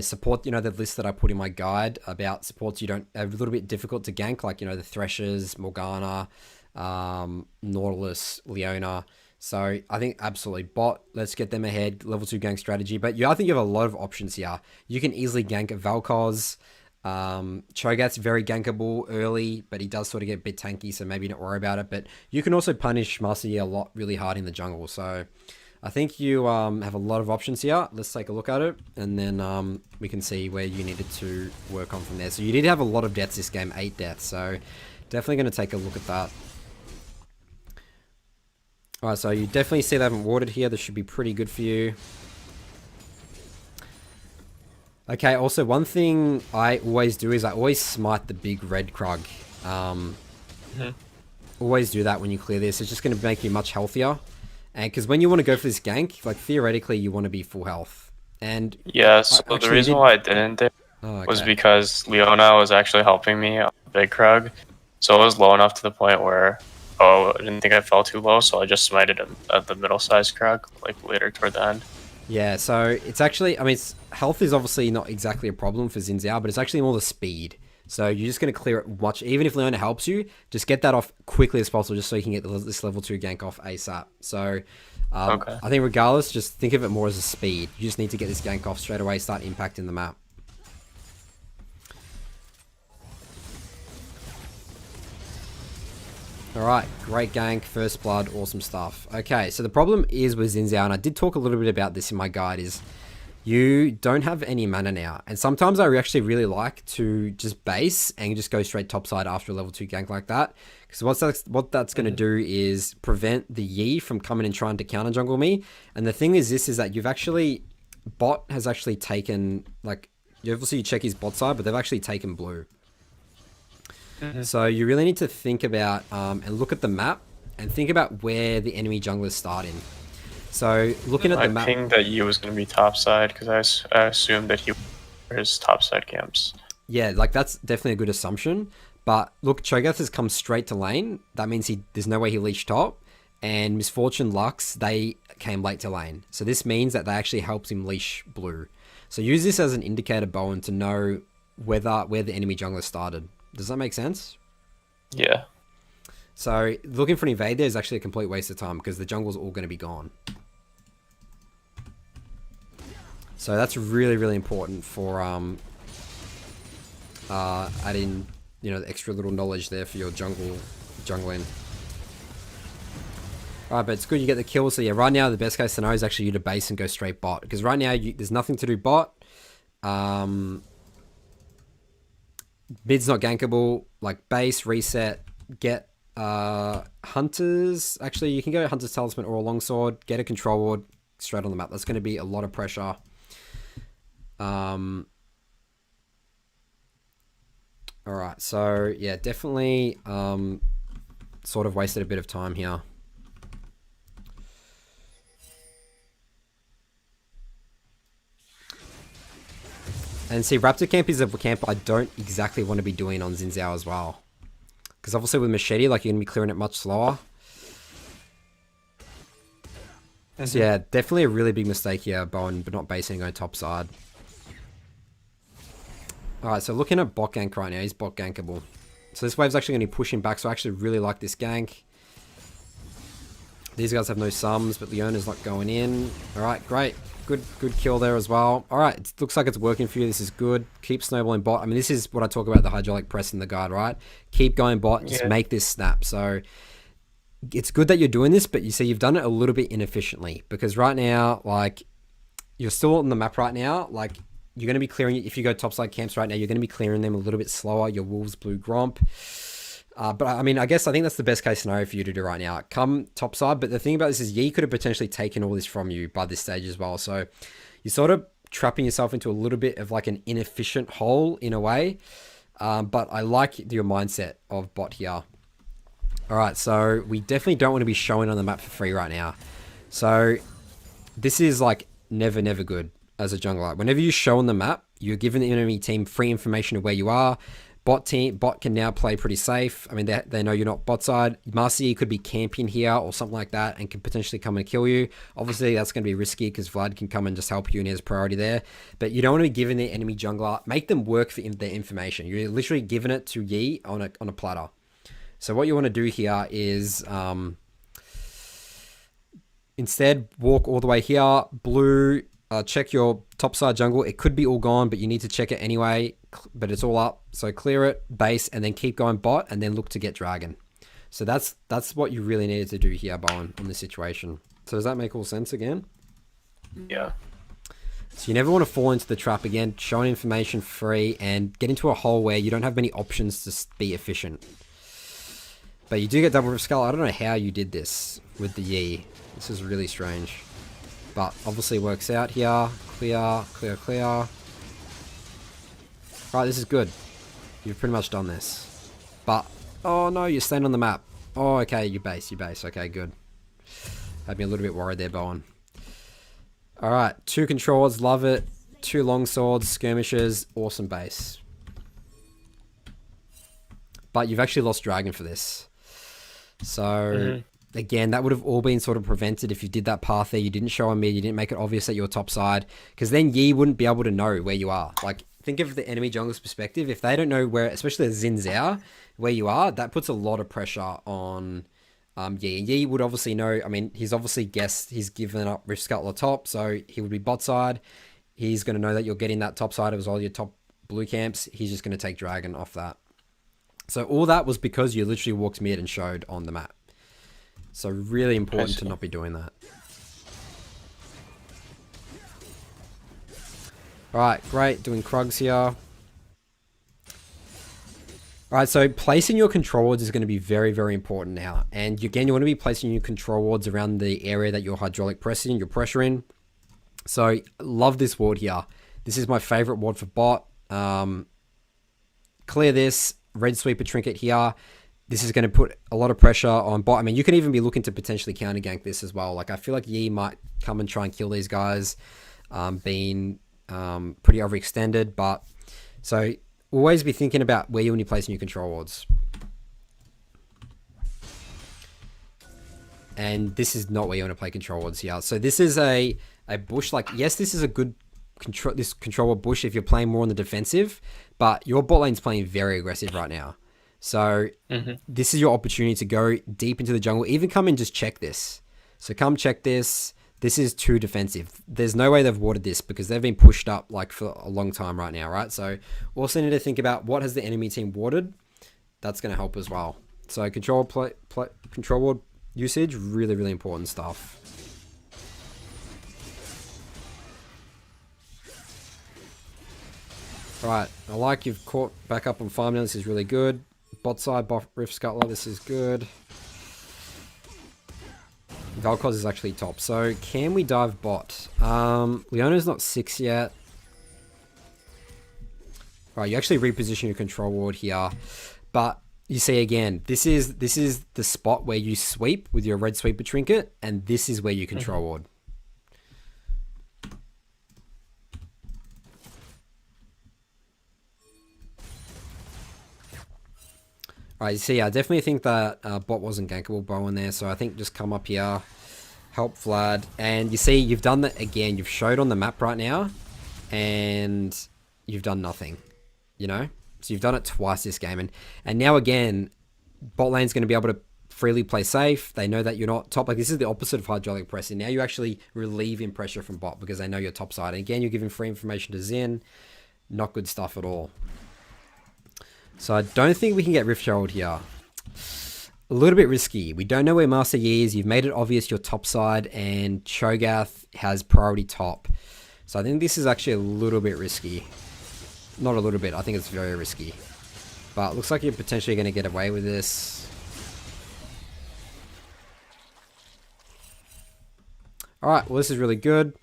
support. You know, the list that I put in my guide about supports you don't are a little bit difficult to gank, like, you know, the Threshers, Morgana, Nautilus, Leona. So I think absolutely bot. Let's get them ahead. Level 2 gank strategy. But yeah, I think you have a lot of options here. You can easily gank Valkos. Cho'Gath's very gankable early, but he does sort of get a bit tanky, so maybe not worry about it. But you can also punish Master Yi a lot really hard in the jungle. So I think you have a lot of options here. Let's take a look at it, and then we can see where you needed to work on from there. So you did have a lot of deaths this game, 8 deaths. So definitely going to take a look at that. Alright, so you definitely see they haven't warded here. This should be pretty good for you. Okay, also one thing I always do is I always smite the big red Krug. Always do that when you clear this. It's just going to make you much healthier. And because when you want to go for this gank, like theoretically you want to be full health. And yeah, so the reason why I didn't do was because Leona was actually helping me on the big Krug. So it was low enough to the point where I didn't think I fell too low, so I just smited him at the middle-sized Krug, like later toward the end. Yeah, so it's actually, I mean, health is obviously not exactly a problem for Xin Zhao, but it's actually more the speed. So you're just going to clear it much, even if Leona helps you, just get that off quickly as possible, just so you can get this level 2 gank off ASAP. So I think regardless, just think of it more as a speed. You just need to get this gank off straight away, start impacting the map. Alright, great gank, first blood, awesome stuff. Okay, so the problem is with Xin Zhao, and I did talk a little bit about this in my guide, is you don't have any mana now. And sometimes I actually really like to just base and just go straight topside after a level 2 gank like that. Because what that's going to do is prevent the Yi from coming and trying to counter jungle me. And the thing is that you've actually, bot has actually taken, like, you obviously check his bot side, but they've actually taken blue. So you really need to think about and look at the map and think about where the enemy jungle is starting. So looking at the map, I think that Yi was going to be topside because I assumed that he was topside camps. Yeah, like that's definitely a good assumption. But look, Cho'Gath has come straight to lane. That means there's no way he leached top. And Misfortune, Lux, they came late to lane. So this means that they actually helped him leash blue. So use this as an indicator, Bowen, to know where the enemy jungler started. Does that make sense? Yeah. So looking for an invade there is actually a complete waste of time because the jungle's all going to be gone. So that's really, really important for adding, you know, the extra little knowledge there for your jungling. Alright, but it's good you get the kill. So yeah, right now the best case scenario is actually you to base and go straight bot. Because right now there's nothing to do bot. Mid's not gankable. Like base, reset, get Hunters. Actually, you can go Hunter's Talisman or a Longsword. Get a Control Ward straight on the map. That's going to be a lot of pressure. Alright, so yeah, definitely sort of wasted a bit of time here. And see, Raptor Camp is a camp I don't exactly want to be doing on Xin Zhao as well. Because obviously with Machete, like, you're going to be clearing it much slower. So yeah, definitely a really big mistake here, Bowen, but not basing and going topside. Alright, so looking at bot gank right now, he's bot gankable. So this wave's actually going to be pushing back, so I actually really like this gank. These guys have no sums, but Leona's not going in. Alright, great. Good kill there as well. Alright, it looks like it's working for you. This is good. Keep snowballing bot. I mean, this is what I talk about the hydraulic press in the guard, right? Keep going bot. Just make this snap. So it's good that you're doing this, but you see you've done it a little bit inefficiently. Because right now, like, you're still on the map right now. Like, you're going to be clearing, if you go topside camps right now, you're going to be clearing them a little bit slower. Your Wolves Blue Gromp. But I mean, I think that's the best case scenario for you to do right now. Come topside, but the thing about this is Yi could have potentially taken all this from you by this stage as well. So you're sort of trapping yourself into a little bit of like an inefficient hole in a way. But I like your mindset of bot here. All right, so we definitely don't want to be showing on the map for free right now. So this is like never good as a jungler. Whenever you show on the map, you're giving the enemy team free information of where you are. Bot can now play pretty safe. I mean, they know you're not bot side. Master Yi could be camping here or something like that and can potentially come and kill you. Obviously, that's going to be risky because Vlad can come and just help you and he has priority there. But you don't want to be giving the enemy jungler, make them work for their information. You're literally giving it to Yi on a platter. So what you want to do here is instead walk all the way here, blue, check your topside jungle. It could be all gone, but you need to check it anyway, but it's all up. So clear it, base, and then keep going bot, and then look to get dragon. So that's what you really needed to do here, Bowen, in this situation. So does that make all sense again? Yeah. So you never want to fall into the trap again, showing information free, and get into a hole where you don't have many options to be efficient. But you do get double Rift Skull. I don't know how you did this with the Yi. This is really strange. But obviously works out here. Clear. Right, this is good. You've pretty much done this. But, oh no, you're staying on the map. Oh, okay, you base. Okay, good. Had me a little bit worried there, Bowen. Alright, 2 controllers, love it. 2 long swords, skirmishers, awesome base. But you've actually lost dragon for this. So, again, that would have all been sort of prevented if you did that path there. You didn't show on mid, you didn't make it obvious that you're top side. Because then Yi wouldn't be able to know where you are. Like, think of the enemy jungler's perspective. If they don't know where, especially the Xin Zhao, where you are, that puts a lot of pressure on Yi. Yi would obviously know, I mean, he's obviously guessed he's given up Rift Scuttler top, so he would be bot side. He's going to know that you're getting that top side. It was all your top blue camps. He's just going to take dragon off that. So all that was because you literally walked mid and showed on the map. So really important to not be doing that. Alright, great. Doing Krugs here. Alright, so placing your control wards is going to be very important now. And again, you want to be placing your control wards around the area that you're hydraulic pressing, you're pressuring. So love this ward here. This is my favorite ward for bot. Clear this. Red Sweeper Trinket here. This is going to put a lot of pressure on bot. I mean, you can even be looking to potentially counter gank this as well. Like, I feel like Yi might come and try and kill these guys, being pretty overextended. But so always be thinking about where you want to place your control wards. And this is not where you want to play control wards here. So this is a bush. Like, yes, this is a good control ward bush if you're playing more on the defensive, but your bot lane's playing very aggressive right now. So this is your opportunity to go deep into the jungle. Even come and just check this. So come check this. This is too defensive. There's no way they've warded this because they've been pushed up like for a long time right now, right? So also need to think about what has the enemy team warded. That's going to help as well. So control ward usage, really important stuff. Alright, I like you've caught back up on farm now. This is really good. Bot side, Rift Scuttler, this is good. Vel'Koz is actually top. So, can we dive bot? Leona's not 6 yet. Right, you actually reposition your control ward here. But, you see again, this is the spot where you sweep with your red sweeper trinket, and this is where you control ward. Alright, you see, I definitely think that bot wasn't gankable Bowen there, so I think just come up here, help Vlad, and you see, you've done that again, you've showed on the map right now, and you've done nothing, you know? So you've done it twice this game, and now again, bot lane's going to be able to freely play safe, they know that you're not top, like this is the opposite of hydraulic pressing, now you're actually relieving pressure from bot, because they know you're top side, and again, you're giving free information to Xin, not good stuff at all. So I don't think we can get Rift Herald here. A little bit risky. We don't know where Master Yi is. You've made it obvious you're top side and Cho'Gath has priority top. So I think this is actually a little bit risky. Not a little bit, I think it's very risky. But looks like you're potentially going to get away with this. Alright, well this is really good.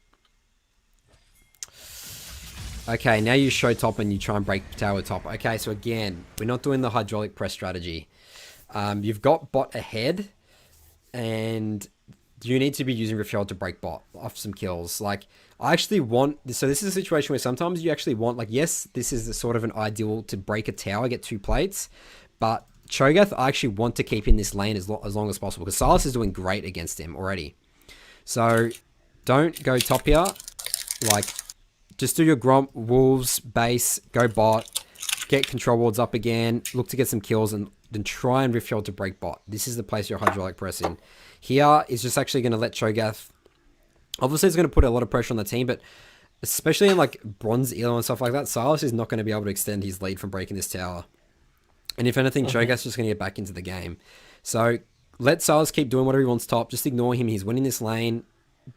Okay, now you show top and you try and break tower top. Okay, so again, we're not doing the hydraulic press strategy. You've got bot ahead, and you need to be using Raphael to break bot off some kills. Like, I actually want... So this is a situation where sometimes you actually want... Like, yes, this is the sort of an ideal to break a tower, get 2 plates. But Cho'Gath, I actually want to keep in this lane as long as possible, because Sylas is doing great against him already. So, don't go top here. Like, just do your Gromp, Wolves, base, go bot, get control wards up again, look to get some kills, and then try and Raphael to break bot. This is the place your hydraulic press in. Here is just actually going to let Cho'Gath... Obviously, it's going to put a lot of pressure on the team, but especially in like bronze elo and stuff like that, Sylas is not going to be able to extend his lead from breaking this tower. And if anything, Cho'Gath's just going to get back into the game. So let Sylas keep doing whatever he wants top. Just ignore him. He's winning this lane.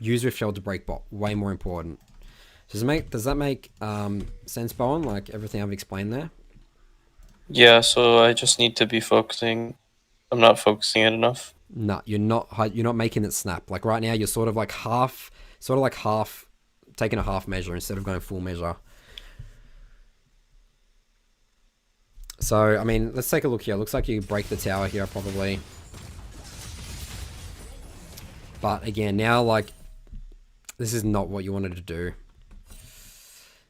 Use Raphael to break bot. Way more important. Does that make sense, Bowen? Like everything I've explained there? Yeah, so I just need to be focusing. I'm not focusing it enough. No, you're not making it snap. Like right now, you're sort of like half, taking a half measure instead of going full measure. So, I mean, let's take a look here. Looks like you break the tower here, probably. But again, now, like, this is not what you wanted to do.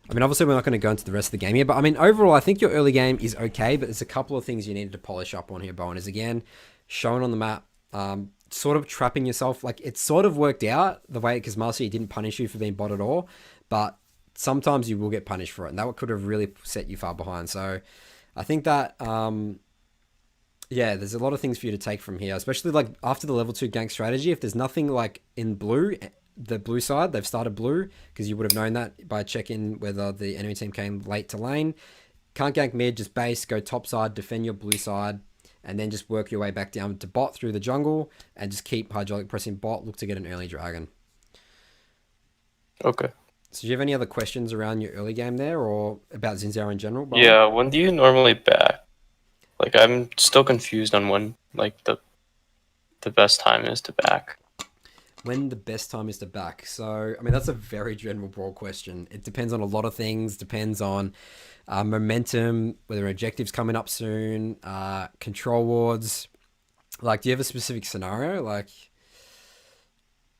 I mean, obviously, we're not going to go into the rest of the game here. But, I mean, overall, I think your early game is okay. But there's a couple of things you needed to polish up on here, Bowen. Is, again, showing on the map, sort of trapping yourself. Like, it sort of worked out the way, because Marcy didn't punish you for being bot at all. But sometimes you will get punished for it. And that could have really set you far behind. So, I think that, yeah, there's a lot of things for you to take from here, especially like after the level 2 gank strategy. If there's nothing like in blue, the blue side, they've started blue, because you would have known that by checking whether the enemy team came late to lane. Can't gank mid, just base, go top side, defend your blue side, and then just work your way back down to bot through the jungle, and just keep hydraulic pressing bot, look to get an early dragon. Okay. So do you have any other questions around your early game there, or about Xin Zhao in general, Bowen? Yeah, when do you normally back? Like, I'm still confused on when, like, the best time is to back. When the best time is to back? So, I mean, that's a very general, broad question. It depends on a lot of things. Depends on momentum, whether objectives coming up soon, control wards. Like, do you have a specific scenario? Like,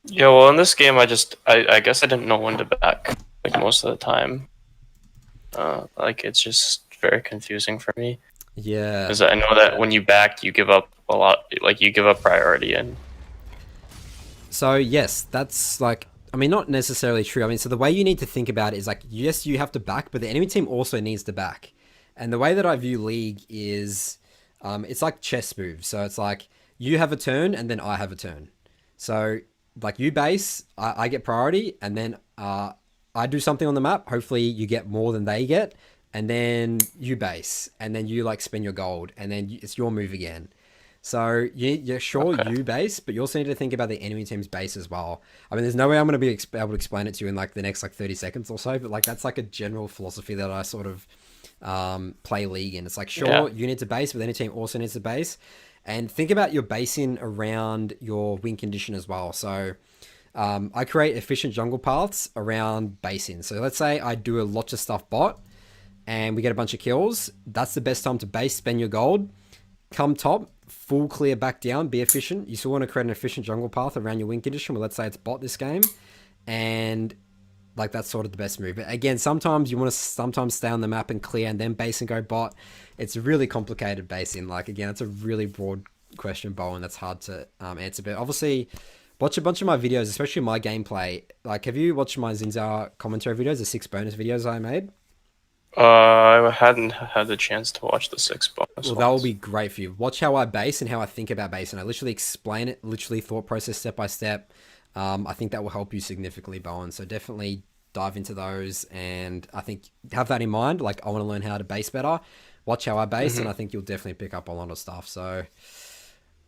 Yeah, well, in this game, I guess I didn't know when to back, like, most of the time. Like, it's just very confusing for me. yeah. Because I know that when you back, you give up a lot, like, you give up priority, and So, yes, that's like, I mean, not necessarily true. I mean, so the way you need to think about it is like, yes, you have to back, but the enemy team also needs to back. And the way that I view League is, it's like chess moves. So it's like, you have a turn and then I have a turn. So, like, you base, I get priority, and then I do something on the map. Hopefully you get more than they get. And then you base, and then you like spend your gold, and then it's your move again. So you're sure Okay. you base, but you also need to think about the enemy team's base as well. I mean, there's no way I'm going to be able to explain it to you in like the next like 30 seconds or so, but like that's like a general philosophy that I sort of play League in. It's like, sure, Yeah. you need to base, but the enemy team also needs to base. And think about your basing around your win condition as well. So I create efficient jungle paths around basing. So let's say I do a lot of stuff bot, and we get a bunch of kills. That's the best time to base, spend your gold, come top, full clear back down, be efficient. You still want to create an efficient jungle path around your win condition. Well, let's say it's bot this game, and like that's sort of the best move. But again, sometimes you want to stay on the map and clear, and then base and go bot. It's really complicated basing. Like again, it's a really broad question, Bowen. That's hard to answer. But obviously, watch a bunch of my videos, especially my gameplay. Like, have you watched my Xin Zhao commentary videos, the 6 bonus videos I made? I hadn't had the chance to watch the 6 bonus Well, that will ones. be great for you. Watch how I base and how I think about base, and I literally explain it, literally thought process step by step. I think that will help you significantly, Bowen. So definitely dive into those, and I think have that in mind. Like, I want to learn how to base better. Watch how I base, and I think you'll definitely pick up a lot of stuff. So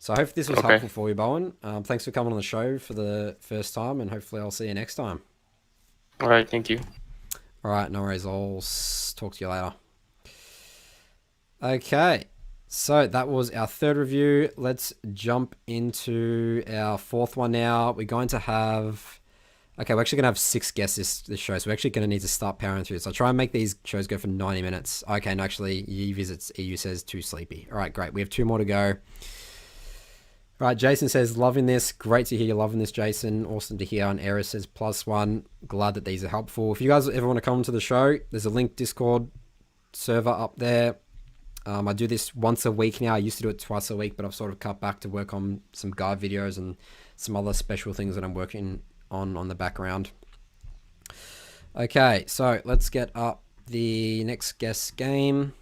I hope this was Okay. helpful for you, Bowen. Thanks for coming on the show for the first time, and hopefully I'll see you next time. All right, thank you. All right, no worries. I'll talk to you later. Okay, so that was our third review. Let's jump into our fourth one now. We're going to have... Okay, we're actually going to have 6 guests this show, so we're actually going to need to start powering through this. I'll try and make these shows go for 90 minutes. Okay, no, actually, EU visits, EU says too sleepy. All right, great. We have 2 more to go. All right, Jason says, loving this. Great to hear you're loving this, Jason. Awesome to hear. And Eris says, +1. Glad that these are helpful. If you guys ever want to come to the show, there's a link Discord server up there. I do this once a week now. I used to do it twice a week, but I've sort of cut back to work on some guide videos and some other special things that I'm working on the background. Okay, so let's get up the next guest game.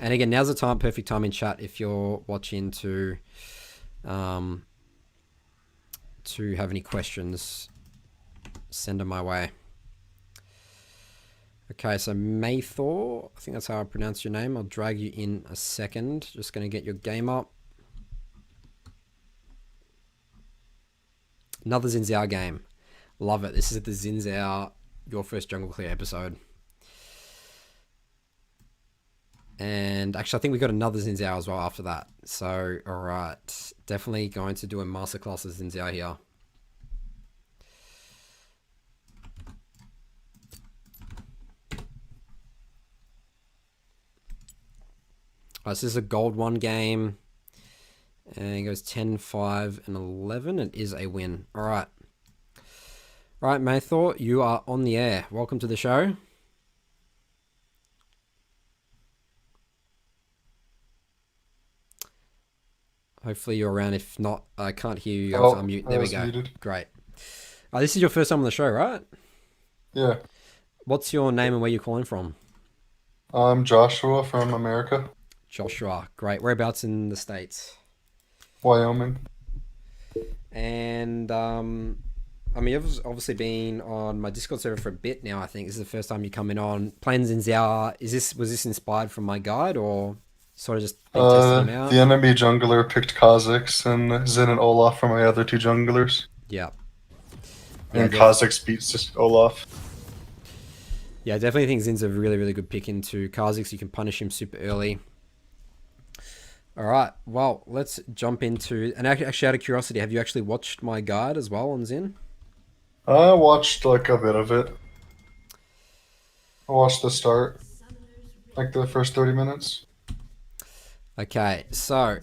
And again, now's the time, perfect time in chat if you're watching to have any questions, send them my way. Okay, so Maythor, I think that's how I pronounce your name. I'll drag you in a second. Just going to get your game up. Another Xin Zhao game. Love it. This is the Xin Zhao Your First Jungle Clear episode. And actually, I think we got another Xin Zhao as well after that. So, all right. Definitely going to do a masterclass of Xin Zhao here. This is a gold 1 game. And it goes 10, 5, and 11. It is a win. All right. All right, Maythor, you are on the air. Welcome to the show. Hopefully you're around. If not, I can't hear you. Oh, Unmute. There we go. Muted. Great. This is your first time on the show, right? Yeah. What's your name and where you're calling from? I'm Joshua from America, Joshua. Great. Whereabouts in the States? Wyoming. And I mean, you've obviously been on my Discord server for a bit now. I think this is the first time you're coming on. Playing Xin Zhao. Was this inspired from my guide, or sort of just been testing him out? The enemy jungler picked Kha'Zix, and Xin and Olaf for my other 2 junglers. Yeah. And Kha'Zix beats Olaf. Yeah, I definitely think Xin's a really, really good pick into Kha'Zix. You can punish him super early. All right, well, let's jump into... And actually, out of curiosity, have you actually watched my guide as well on Xin? I watched like a bit of it. I watched the start, like the first 30 minutes. Okay, so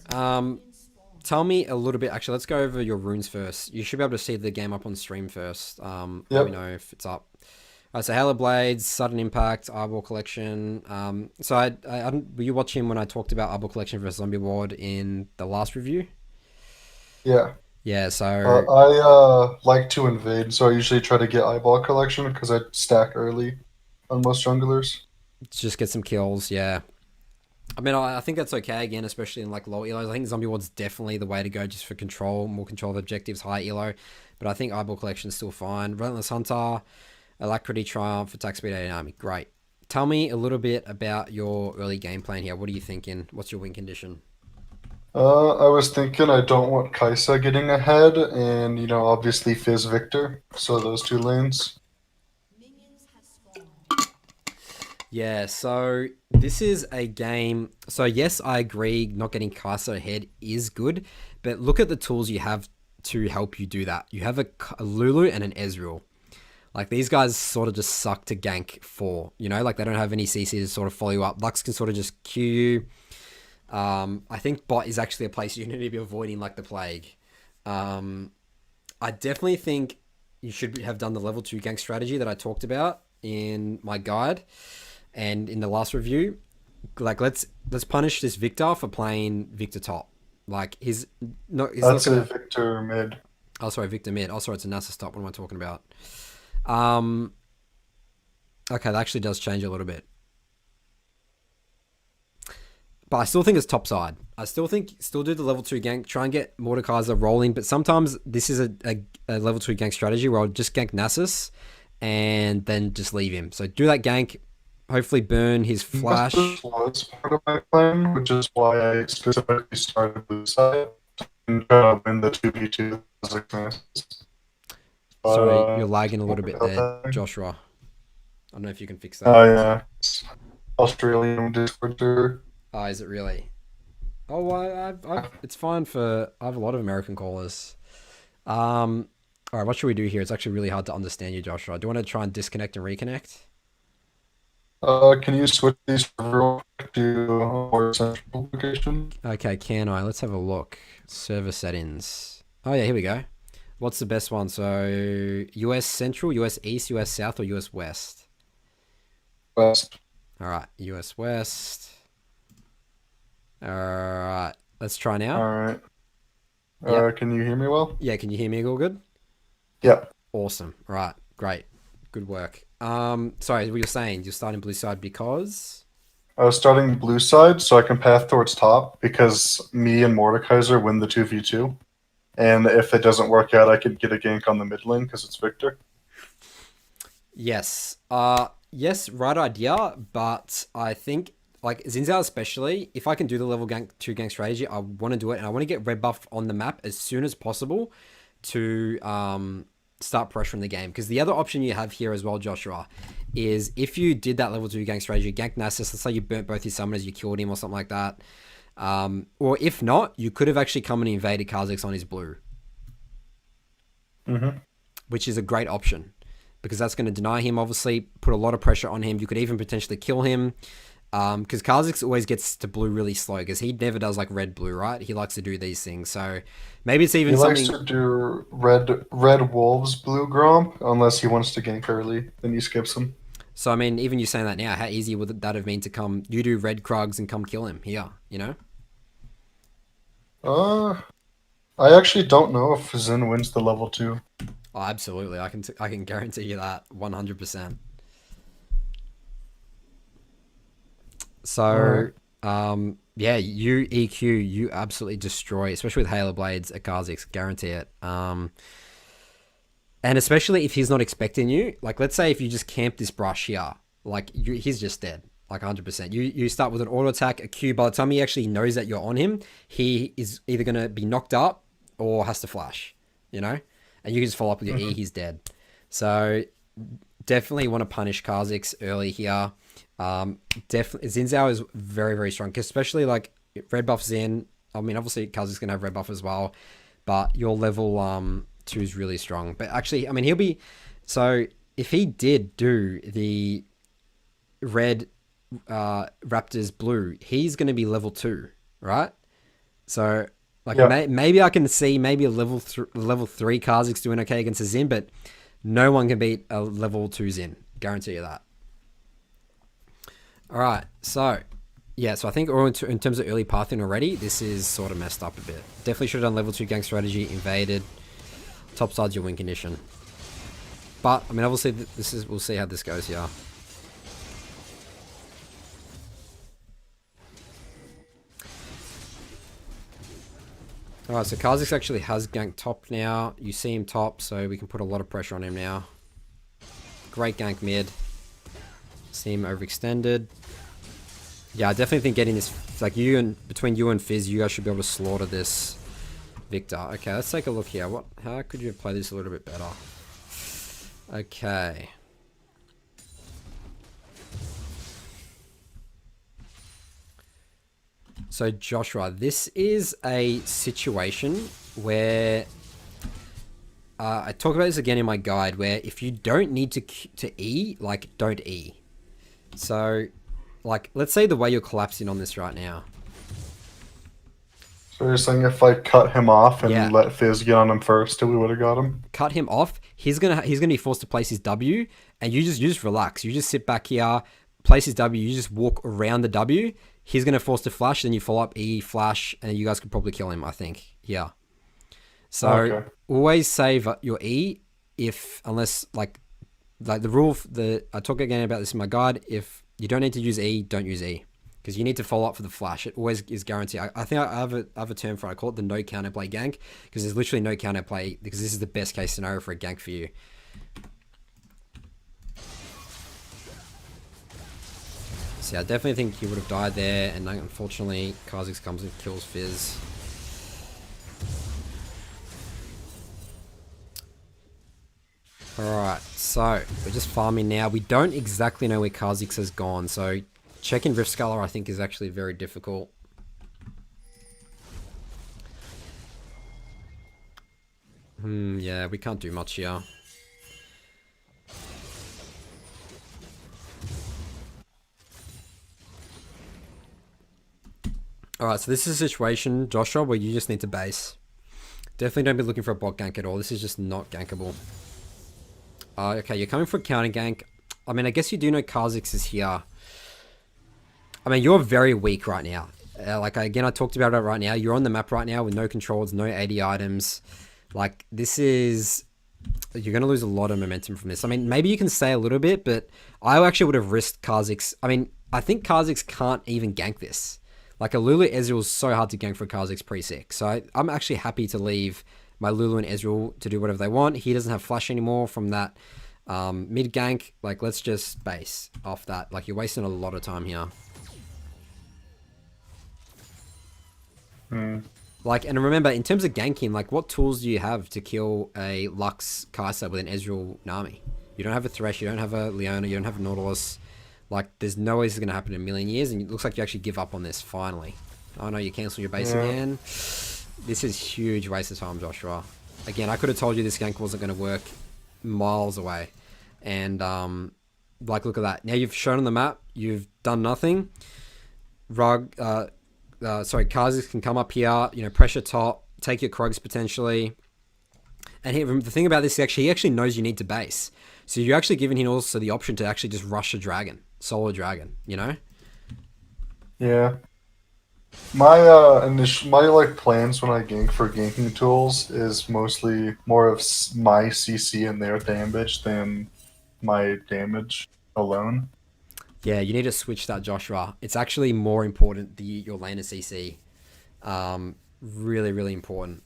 tell me a little bit. Actually, let's go over your runes first. You should be able to see the game up on stream first. Let me know if it's up. All right, so Halo Blades, Sudden Impact, Eyeball Collection. So were you watching when I talked about Eyeball Collection versus Zombie Ward in the last review? Yeah. Yeah, so... I like to invade, so I usually try to get eyeball collection because I stack early on most junglers. Just get some kills, yeah. I mean, I think that's okay, again, especially in like low elos. I think Zombie Ward's definitely the way to go just for control, more control of objectives, high elo. But I think Eyeball Collection is still fine. Relentless Hunter, Alacrity, Triumph, Attack Speed, 8 Army. Great. Tell me a little bit about your early game plan here. What are you thinking? What's your win condition? I was thinking I don't want Kaisa getting ahead, and obviously Fizz Victor. So those 2 lanes. Yeah, so this is a game. So yes, I agree. Not getting Kaisa ahead is good, but look at the tools you have to help you do that. You have a Lulu and an Ezreal. Like, these guys sort of just suck to gank for. Like, they don't have any CC to sort of follow you up. Lux can sort of just Q you. I think bot is actually a place you need to be avoiding like the plague. I definitely think you should have done the level 2 gank strategy that I talked about in my guide and in the last review. Like, let's punish this Victor for playing Victor top. Like, that's a Victor mid. Oh, sorry, Victor mid. Oh, sorry, it's a Nasus top. What am I talking about? Okay, that actually does change a little bit. But I still think it's top side. I still do the level 2 gank, try and get Mordekaiser rolling, but sometimes this is a level 2 gank strategy where I'll just gank Nasus and then just leave him. So do that gank, hopefully burn his flash. This was part of my plan, which is why I specifically started blue side and try to win the 2v2. Sorry, you're lagging a little bit there, that. Joshua. I don't know if you can fix that. Oh yeah, it's Australian Discord server. Oh, is it really? Oh, it's fine for. I have a lot of American callers. All right, what should we do here? It's actually really hard to understand you, Joshua. Do you want to try and disconnect and reconnect? Can you switch these real quick to a more central location? Okay, can I? Let's have a look. Server settings. Oh yeah, here we go. What's the best one? So US Central, US East, US South, or US West? West. All right, US West. All right, let's try now. All right. Yep. Can you hear me well? Yeah, can you hear me all good? Yep. Awesome. All right, great. Good work. Sorry, what you're saying, you're starting blue side because... I was starting blue side so I can path towards top because me and Mordekaiser win the 2v2. And if it doesn't work out, I could get a gank on the mid lane because it's Victor. Yes. Yes, right idea, but I think, like, Xin Zhao especially, if I can do the level 2 gank strategy, I want to do it, and I want to get red buff on the map as soon as possible to start pressuring the game. Because the other option you have here as well, Joshua, is if you did that level 2 gank strategy, gank Nasus, let's say you burnt both his summoners, you killed him or something like that, or if not, you could have actually come and invaded Kha'Zix on his blue. Which is a great option. Because that's going to deny him, obviously, put a lot of pressure on him. You could even potentially kill him. Because Kha'Zix always gets to blue really slow. Because he never does like red-blue, right? He likes to do these things. So maybe it's even something... He likes to do red wolves blue Gromp unless he wants to gank early. Then he skips him. So, I mean, even you saying that now, how easy would that have been to come... You do red Krugs and come kill him here, you know? I actually don't know if Xin wins the level 2. Oh, absolutely. I can guarantee you that 100%. So, yeah, you EQ, you absolutely destroy, especially with Halo Blades at Kha'Zix, guarantee it. And especially if he's not expecting you, like let's say if you just camp this brush here, like he's just dead, like 100%. You start with an auto attack, a Q. By the time he actually knows that you're on him, he is either going to be knocked up or has to flash, you know? And you can just follow up with your E, he's dead. So definitely want to punish Kha'Zix early here. Definitely, Xin Zhao is very, very strong, especially like red buff Xin. I mean, obviously Kha'Zix going to have red buff as well, but your level 2 is really strong. But actually, I mean, he'll be... So if he did do the red Raptors blue, he's going to be level 2, right? So... Like, yeah. Maybe I can see maybe a level 3 Kha'Zix doing okay against a Xin, but no one can beat a level 2 Xin. Guarantee you that. All right, so, yeah, so I think in terms of early pathing already, this is sort of messed up a bit. Definitely should have done level 2 gank strategy, invaded. Top side's your win condition. But, I mean, obviously, we'll see how this goes here. Alright, so Kha'Zix actually has ganked top now. You see him top, so we can put a lot of pressure on him now. Great gank mid. See him overextended. Yeah, I definitely think getting this... Like, between you and Fizz, you guys should be able to slaughter this Victor. Okay, let's take a look here. How could you play this a little bit better? Okay. So Joshua, this is a situation where I talk about this again in my guide, where if you don't need to E, like don't E. So, like, let's say the way you're collapsing on this right now. So you're saying if I cut him off and let Fizz get on him first, we would have got him? Cut him off. He's gonna be forced to place his W, and you just relax. You just sit back here, place his W. You just walk around the W. He's going to force to flash, then you follow up E, flash, and you guys could probably kill him, I think. Yeah. So, always save your E unless, like the rule, I talk again about this in my guide, if you don't need to use E, don't use E. Because you need to follow up for the flash. It always is guaranteed. I think I have a term for it. I call it the no counterplay gank, because there's literally no counterplay, because this is the best case scenario for a gank for you. So yeah, I definitely think he would have died there, and unfortunately, Kha'Zix comes and kills Fizz. Alright, so we're just farming now. We don't exactly know where Kha'Zix has gone, so checking Rift Scalar I think is actually very difficult. Yeah, we can't do much here. Alright, so this is a situation, Joshua, where you just need to base. Definitely don't be looking for a bot gank at all. This is just not gankable. Okay, you're coming for a counter gank. I mean, I guess you do know Kha'Zix is here. I mean, you're very weak right now. Like, again, I talked about it right now. You're on the map right now with no controls, no AD items. Like, this is... You're going to lose a lot of momentum from this. I mean, maybe you can stay a little bit, but I actually would have risked Kha'Zix. I mean, I think Kha'Zix can't even gank this. Like, a Lulu Ezreal is so hard to gank for Kha'Zix pre-6. So I'm actually happy to leave my Lulu and Ezreal to do whatever they want. He doesn't have flash anymore from that mid gank. Like, let's just base off that. Like, you're wasting a lot of time here. Like, and remember, in terms of ganking, like, what tools do you have to kill a Lux Kai'Sa with an Ezreal Nami? You don't have a Thresh, you don't have a Leona, you don't have a Nautilus. Like, there's no way this is going to happen in a million years, and it looks like you actually give up on this, finally. Oh no, you cancel your base again. This is huge waste of time, Joshua. Again, I could have told you this gank wasn't going to work miles away. And, like, look at that. Now you've shown on the map, you've done nothing. Kha'Zix can come up here, you know, pressure top, take your Krogs potentially. And the thing about this, he actually knows you need to base. So you're actually giving him also the option to actually just rush a dragon, solo dragon, you know? Yeah. My my like plans when I gank for ganking tools is mostly more of my CC and their damage than my damage alone. Yeah, you need to switch that, Joshua. It's actually more important, your laner CC. Really, really important.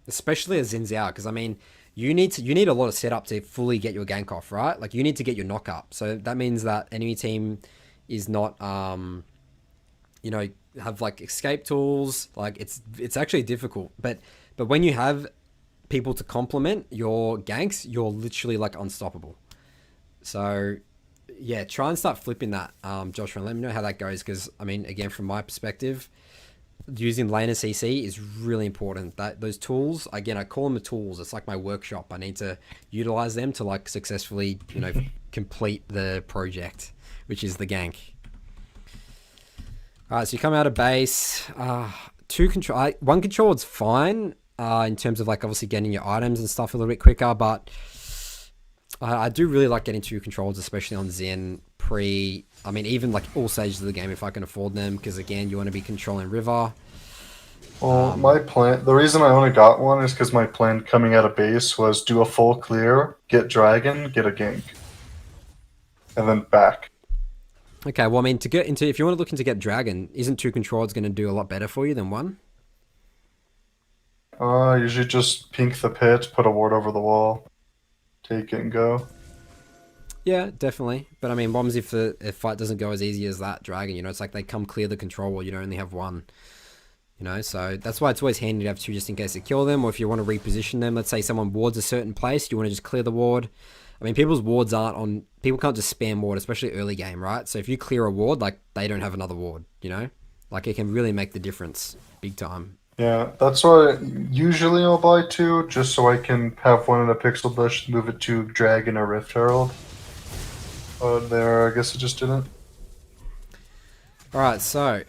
Especially as Xin Zhao, because I mean, you need a lot of setup to fully get your gank off, right? Like, you need to get your knock up. So that means that enemy team is not, you know, have like escape tools. Like, it's actually difficult. But when you have people to complement your ganks, you're literally like unstoppable. So yeah, try and start flipping that, Joshua, and let me know how that goes, because, I mean, again, from my perspective, using laner CC is really important. Those tools, again, I call them the tools. It's like my workshop. I need to utilize them to, like, successfully, you know, complete the project, which is the gank. Alright, so you come out of base. One control is fine, in terms of, like, obviously getting your items and stuff a little bit quicker, but I do really like getting 2 controls, especially on Zen I mean, even like all stages of the game if I can afford them, because again, you want to be controlling river. Well, my plan, the reason I only got one is because my plan coming out of base was do a full clear, get dragon, get a gank, and then back. Okay, well, I mean, if you want to look into get dragon, isn't 2 controls going to do a lot better for you than 1? Usually just pink the pit, put a ward over the wall, take it and go. Yeah, definitely. But I mean, what happens if the fight doesn't go as easy as that dragon? You know, it's like they come clear the control while you only have 1. You know, so that's why it's always handy to have 2 just in case they kill them, or if you want to reposition them. Let's say someone wards a certain place, you want to just clear the ward. I mean, people's wards aren't on... People can't just spam ward, especially early game, right? So if you clear a ward, like, they don't have another ward, you know? Like, it can really make the difference. Big time. Yeah, that's why usually I'll buy 2, just so I can have one in a pixel bush, move it to dragon or rift herald. But there, I guess it just didn't. Alright, so,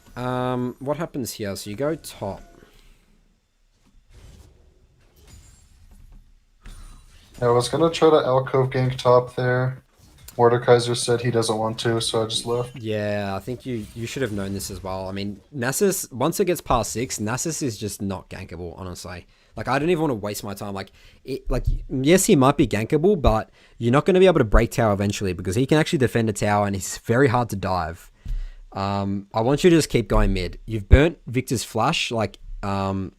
what happens here? So you go top. I was gonna try to alcove gank top there. Mordekaiser said he doesn't want to, so I just left. Yeah, I think you should have known this as well. I mean, Nasus, once it gets past 6, Nasus is just not gankable, honestly. Like, I don't even want to waste my time. Like, yes, he might be gankable, but you're not going to be able to break tower eventually, because he can actually defend a tower, and he's very hard to dive. I want you to just keep going mid. You've burnt Victor's flash, like, you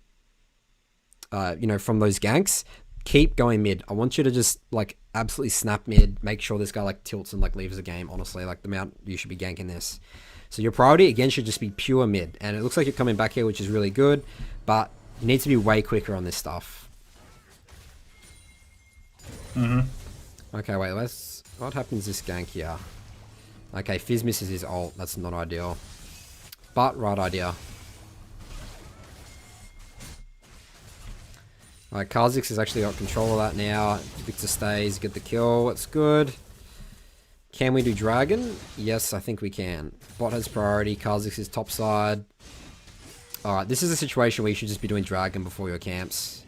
know, from those ganks. Keep going mid. I want you to just, like, absolutely snap mid. Make sure this guy, like, tilts and, like, leaves the game, honestly. Like, the amount you should be ganking this. So your priority, again, should just be pure mid. And it looks like you're coming back here, which is really good. But you need to be way quicker on this stuff. Mm-hmm. Okay, wait, what happens this gank here? Okay, Fizz misses his ult. That's not ideal. But right idea. Alright, Kha'Zix has actually got control of that now. Victor stays, get the kill. That's good. Can we do Dragon? Yes, I think we can. Bot has priority. Kha'Zix is top side. Alright, this is a situation where you should just be doing Dragon before your camps.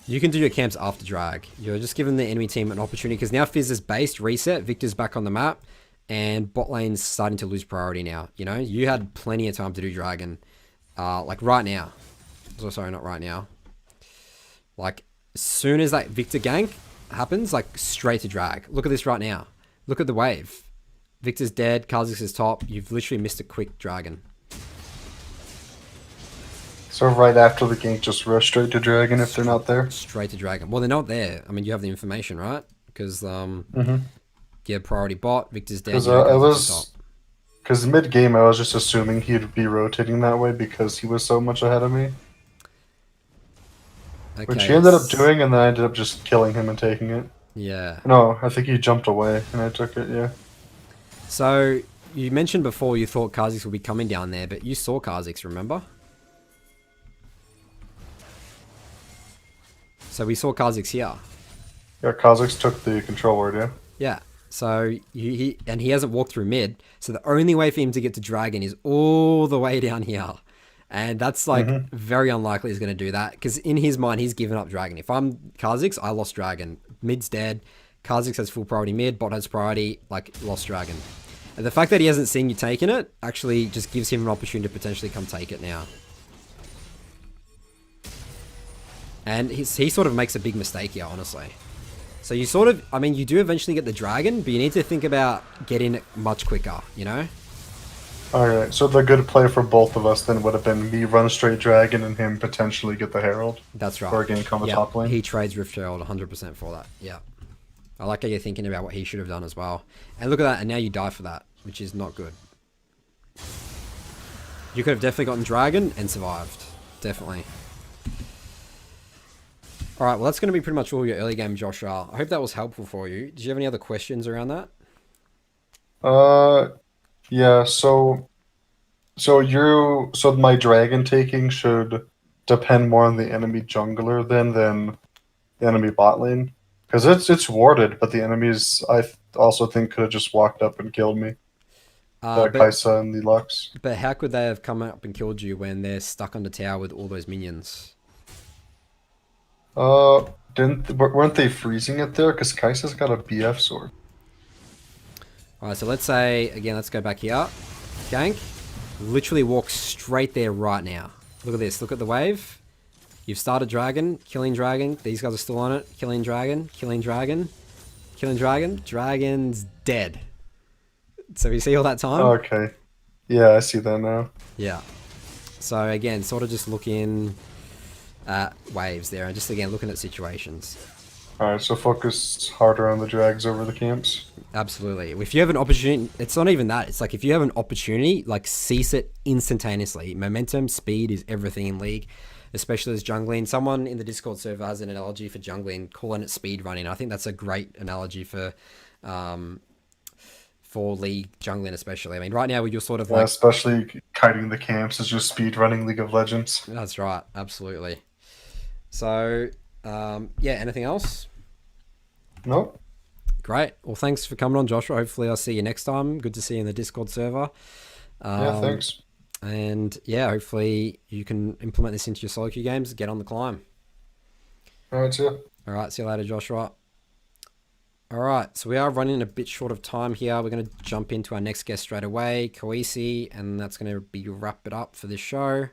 You can do your camps after drag. You're just giving the enemy team an opportunity because now Fizz is based, reset, Victor's back on the map, and bot lane's starting to lose priority now. You know, you had plenty of time to do Dragon, like right now. Oh, sorry, not right now. Like as soon as that Victor gank happens, like straight to drag. Look at this right now. Look at the wave. Victor's dead. Kha'Zix is top. You've literally missed a quick Dragon. So right after the gank, just rush straight to Dragon if they're not there? Straight to Dragon. Well, they're not there. I mean, you have the information, right? Because, Mm-hmm. yeah, priority bot. Victor's dead. Because I was... Because mid-game, I was just assuming he'd be rotating that way because he was so much ahead of me. Okay. Which he ended up doing, and then I ended up just killing him and taking it. Yeah. No, I think he jumped away, and I took it, yeah. So, you mentioned before you thought Kha'Zix would be coming down there, but you saw Kha'Zix, remember? So we saw Kha'Zix here. Yeah, Kha'Zix took the control ward, yeah. Yeah. So he hasn't walked through mid. So the only way for him to get to Dragon is all the way down here. And that's like very unlikely he's going to do that. Because in his mind, he's given up Dragon. If I'm Kha'Zix, I lost Dragon. Mid's dead. Kha'Zix has full priority mid. Bot has priority. Like, lost Dragon. And the fact that he hasn't seen you taking it actually just gives him an opportunity to potentially come take it now. And he sort of makes a big mistake here, honestly. So you sort of, I mean, you do eventually get the Dragon, but you need to think about getting it much quicker, you know? Alright, so the good play for both of us then would have been me run straight Dragon and him potentially get the Herald. That's right. Or gank on the top lane. He trades Rift Herald 100% for that, yeah. I like how you're thinking about what he should have done as well. And look at that, and now you die for that, which is not good. You could have definitely gotten Dragon and survived. Definitely. Alright, well that's going to be pretty much all your early game, Joshua. I hope that was helpful for you. Did you have any other questions around that? Yeah, so my Dragon taking should depend more on the enemy jungler than the enemy bot lane. Because it's warded, but the enemies, I also think, could have just walked up and killed me. Koeesi and the Lux. But how could they have come up and killed you when they're stuck on the tower with all those minions? Weren't they freezing it there? Because Koeesi's got a BF sword. Alright, so let's say, again, let's go back here. Gank. Literally walk straight there right now. Look at this. Look at the wave. You've started Dragon. Killing Dragon. These guys are still on it. Killing Dragon. Killing Dragon. Killing Dragon. Dragon's dead. So you see all that time? Okay. Yeah, I see that now. Yeah. So again, sort of just looking at waves there and just again looking at situations. Alright, so focus harder on the drags over the camps. Absolutely. If you have an opportunity, it's not even that. It's like if you have an opportunity, like seize it instantaneously. Momentum, speed is everything in League, especially as jungling. Someone in the Discord server has an analogy for jungling, calling it speed running. I think that's a great analogy for League jungling especially. I mean, right now you're sort of like... especially kiting the camps is just speed running League of Legends. That's right. Absolutely. So, yeah, anything else? Nope. Great. Well, thanks for coming on, Joshua. Hopefully I'll see you next time. Good to see you in the Discord server. Yeah, thanks. And yeah, hopefully you can implement this into your solo queue games. Get on the climb. Alright, see ya. Alright, see you later, Joshua. Alright, so we are running a bit short of time here. We're going to jump into our next guest straight away, Koeesi, and that's going to be wrap it up for this show.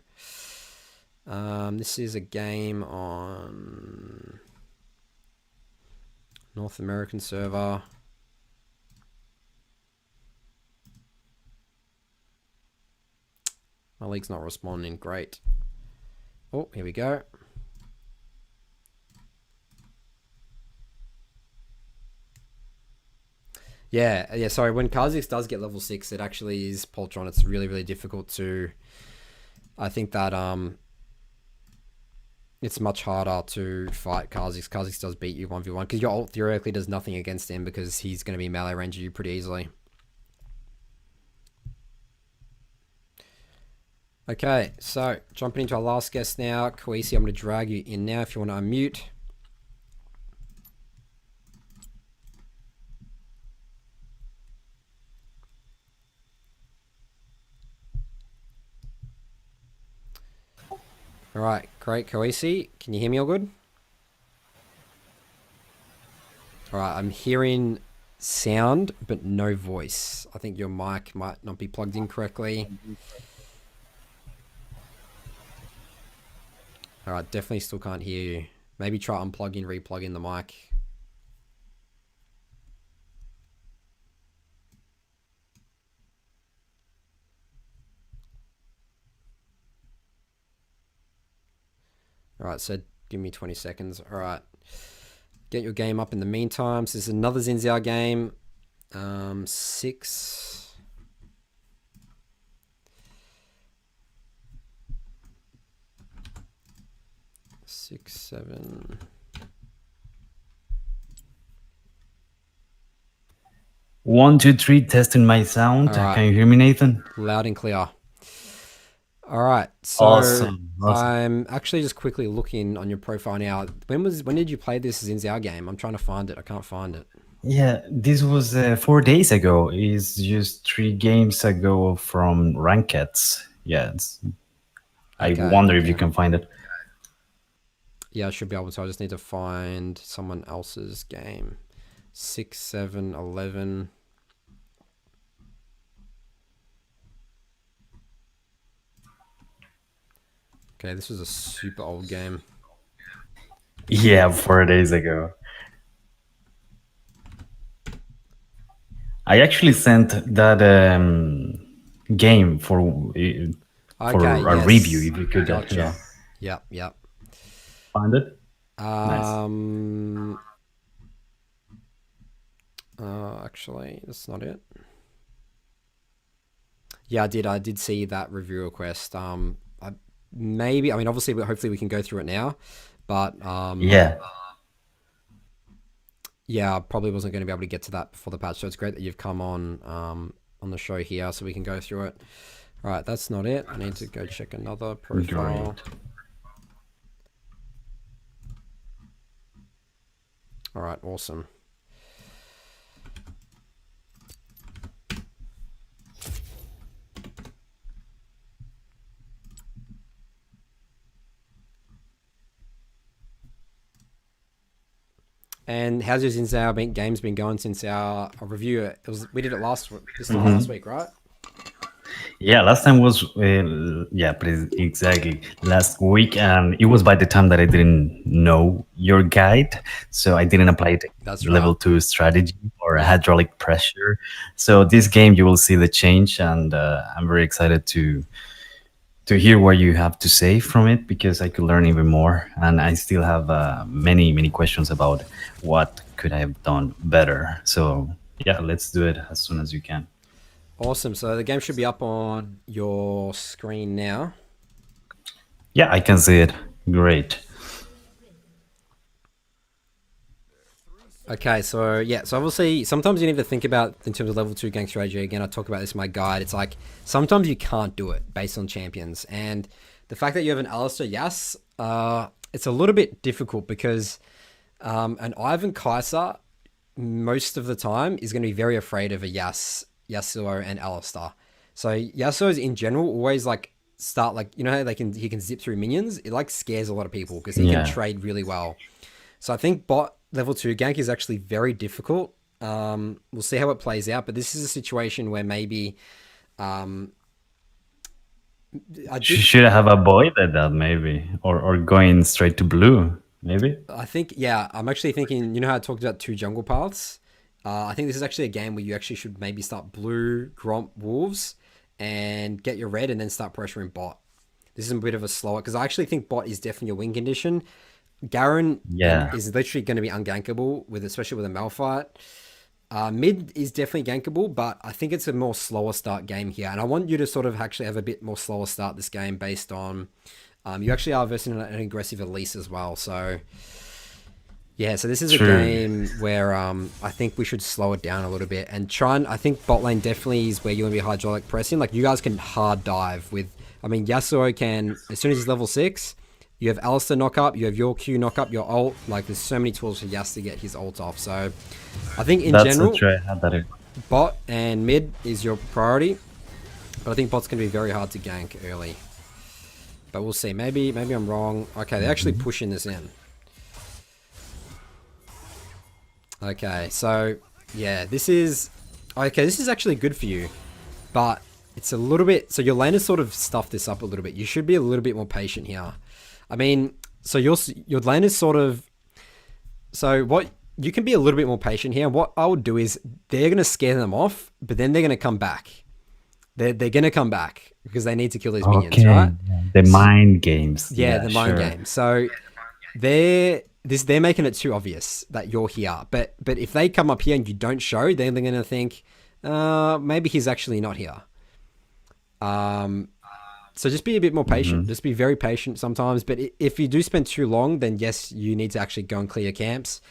This is a game on North American server. My league's not responding. Great. Oh, here we go. Yeah, sorry. When Kha'Zix does get level 6, it actually is Poltron. It's really, really difficult to... I think that it's much harder to fight Kha'Zix. Kha'Zix does beat you 1v1 because your ult theoretically does nothing against him because he's going to be melee range you pretty easily. Okay, so jumping into our last guest now. Koeesi, I'm going to drag you in now if you want to unmute. All right, great, Koeesi. Can you hear me all good? All right, I'm hearing sound but no voice. I think your mic might not be plugged in correctly. All right, definitely still can't hear you. Maybe try unplugging, replugging the mic. All right, so give me 20 seconds. All right, get your game up in the meantime. So this is another Xin Zhao game. 6. Six, 7. One, two, three, testing my sound. All right. Can you hear me, Nathan? Loud and clear. All right, so Awesome. I'm actually just quickly looking on your profile now. When did you play this Xin Zhao game? I'm trying to find it. I can't find it. Yeah, this was 4 days ago. It's just 3 games ago from Rankeds. Yeah, I Okay, wonder if you can find it. Yeah, I should be able to. I just need to find someone else's game. 6, 7, 11. Okay, this was a super old game. Yeah, 4 days ago. I actually sent that game for Okay, a yes. review. If you could Gotcha. Yep. find it. Actually, that's not it. Yeah, I did see that review request. Obviously, hopefully we can go through it now, but yeah, I probably wasn't going to be able to get to that before the patch, so it's great that you've come on the show here so we can go through it. All right, that's not it. I need to go check another profile. Great. All right, awesome. And how's your Xin Zhao games been going since our review? We did it last week, right? Yeah, last time was exactly last week, and it was by the time that I didn't know your guide, so I didn't apply it. That's level right. 2 strategy or hydraulic pressure. So this game you will see the change, and I'm very excited to hear what you have to say from it, because I could learn even more, and I still have many questions about what could I have done better. So yeah, let's do it as soon as you can. Awesome. So the game should be up on your screen now. Yeah, I can see it. Great. Okay, so obviously sometimes you need to think about in terms of level 2 gang strategy. Again, I talk about this in my guide. It's like sometimes you can't do it based on champions, and the fact that you have an Alistair Yas, it's a little bit difficult because an Ivan Kaiser most of the time is going to be very afraid of a Yasuo and Alistair. So Yasuo's in general always like start like, you know how he can zip through minions. It like scares a lot of people because he can trade really well. So I think bot level 2 gank is actually very difficult. We'll see how it plays out, but this is a situation where maybe should have avoided that maybe, or going straight to blue maybe. I think, yeah, I'm actually thinking, you know how I talked about 2 jungle paths? I think this is actually a game where you actually should maybe start blue, Gromp, Wolves, and get your red, and then start pressuring bot. This is a bit of a slower, because I actually think bot is definitely a win condition. Garen is literally going to be ungankable, especially with a Malphite. Mid is definitely gankable, but I think it's a more slower start game here. And I want you to sort of actually have a bit more slower start this game based on You actually are versing an aggressive Elise as well, so yeah. So this is a True. game where I think we should slow it down a little bit and try and I think bot lane definitely is where you're gonna be hydraulic pressing. Like you guys can hard dive with. I mean, Yasuo can as soon as he's level 6. You have Alistair knock up, you have your Q knock up, your ult. Like there's so many tools for Yas to get his ult off. So I think in general, true. I had that in. bot and mid is your priority, but I think bot's gonna be very hard to gank early. But we'll see. Maybe I'm wrong. Okay, they're actually pushing this in. Okay, so yeah, this is actually good for you, but it's a little bit. So your lane has sort of stuffed this up a little bit. You should be a little bit more patient here. I mean, so your lane is sort of. So what you can be a little bit more patient here. What I would do is they're gonna scare them off, but then they're gonna come back. They're gonna come back because they need to kill these minions, right? The mind games. Yeah, the mind game. So they're making it too obvious that you're here. But if they come up here and you don't show, then they're gonna think, maybe he's actually not here. So just be a bit more patient. Just be very patient sometimes. But if you do spend too long, then yes, you need to actually go and clear your camps.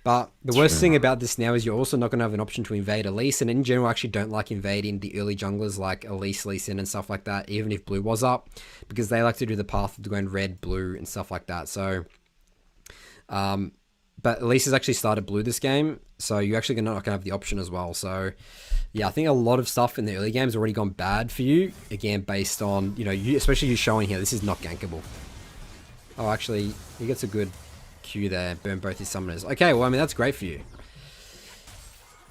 But the worst thing about this now is you're also not going to have an option to invade Elise. And in general, I actually don't like invading the early junglers like Elise, Lee Sin and stuff like that, even if blue was up. Because they like to do the path of going red, blue and stuff like that. So, but Elise has actually started blue this game. So you're actually not going to have the option as well. So yeah, I think a lot of stuff in the early games already gone bad for you. Again, based on, especially you showing here, this is not gankable. Oh, actually, he gets a good Q there. Burn both his summoners. Okay, well, I mean, that's great for you.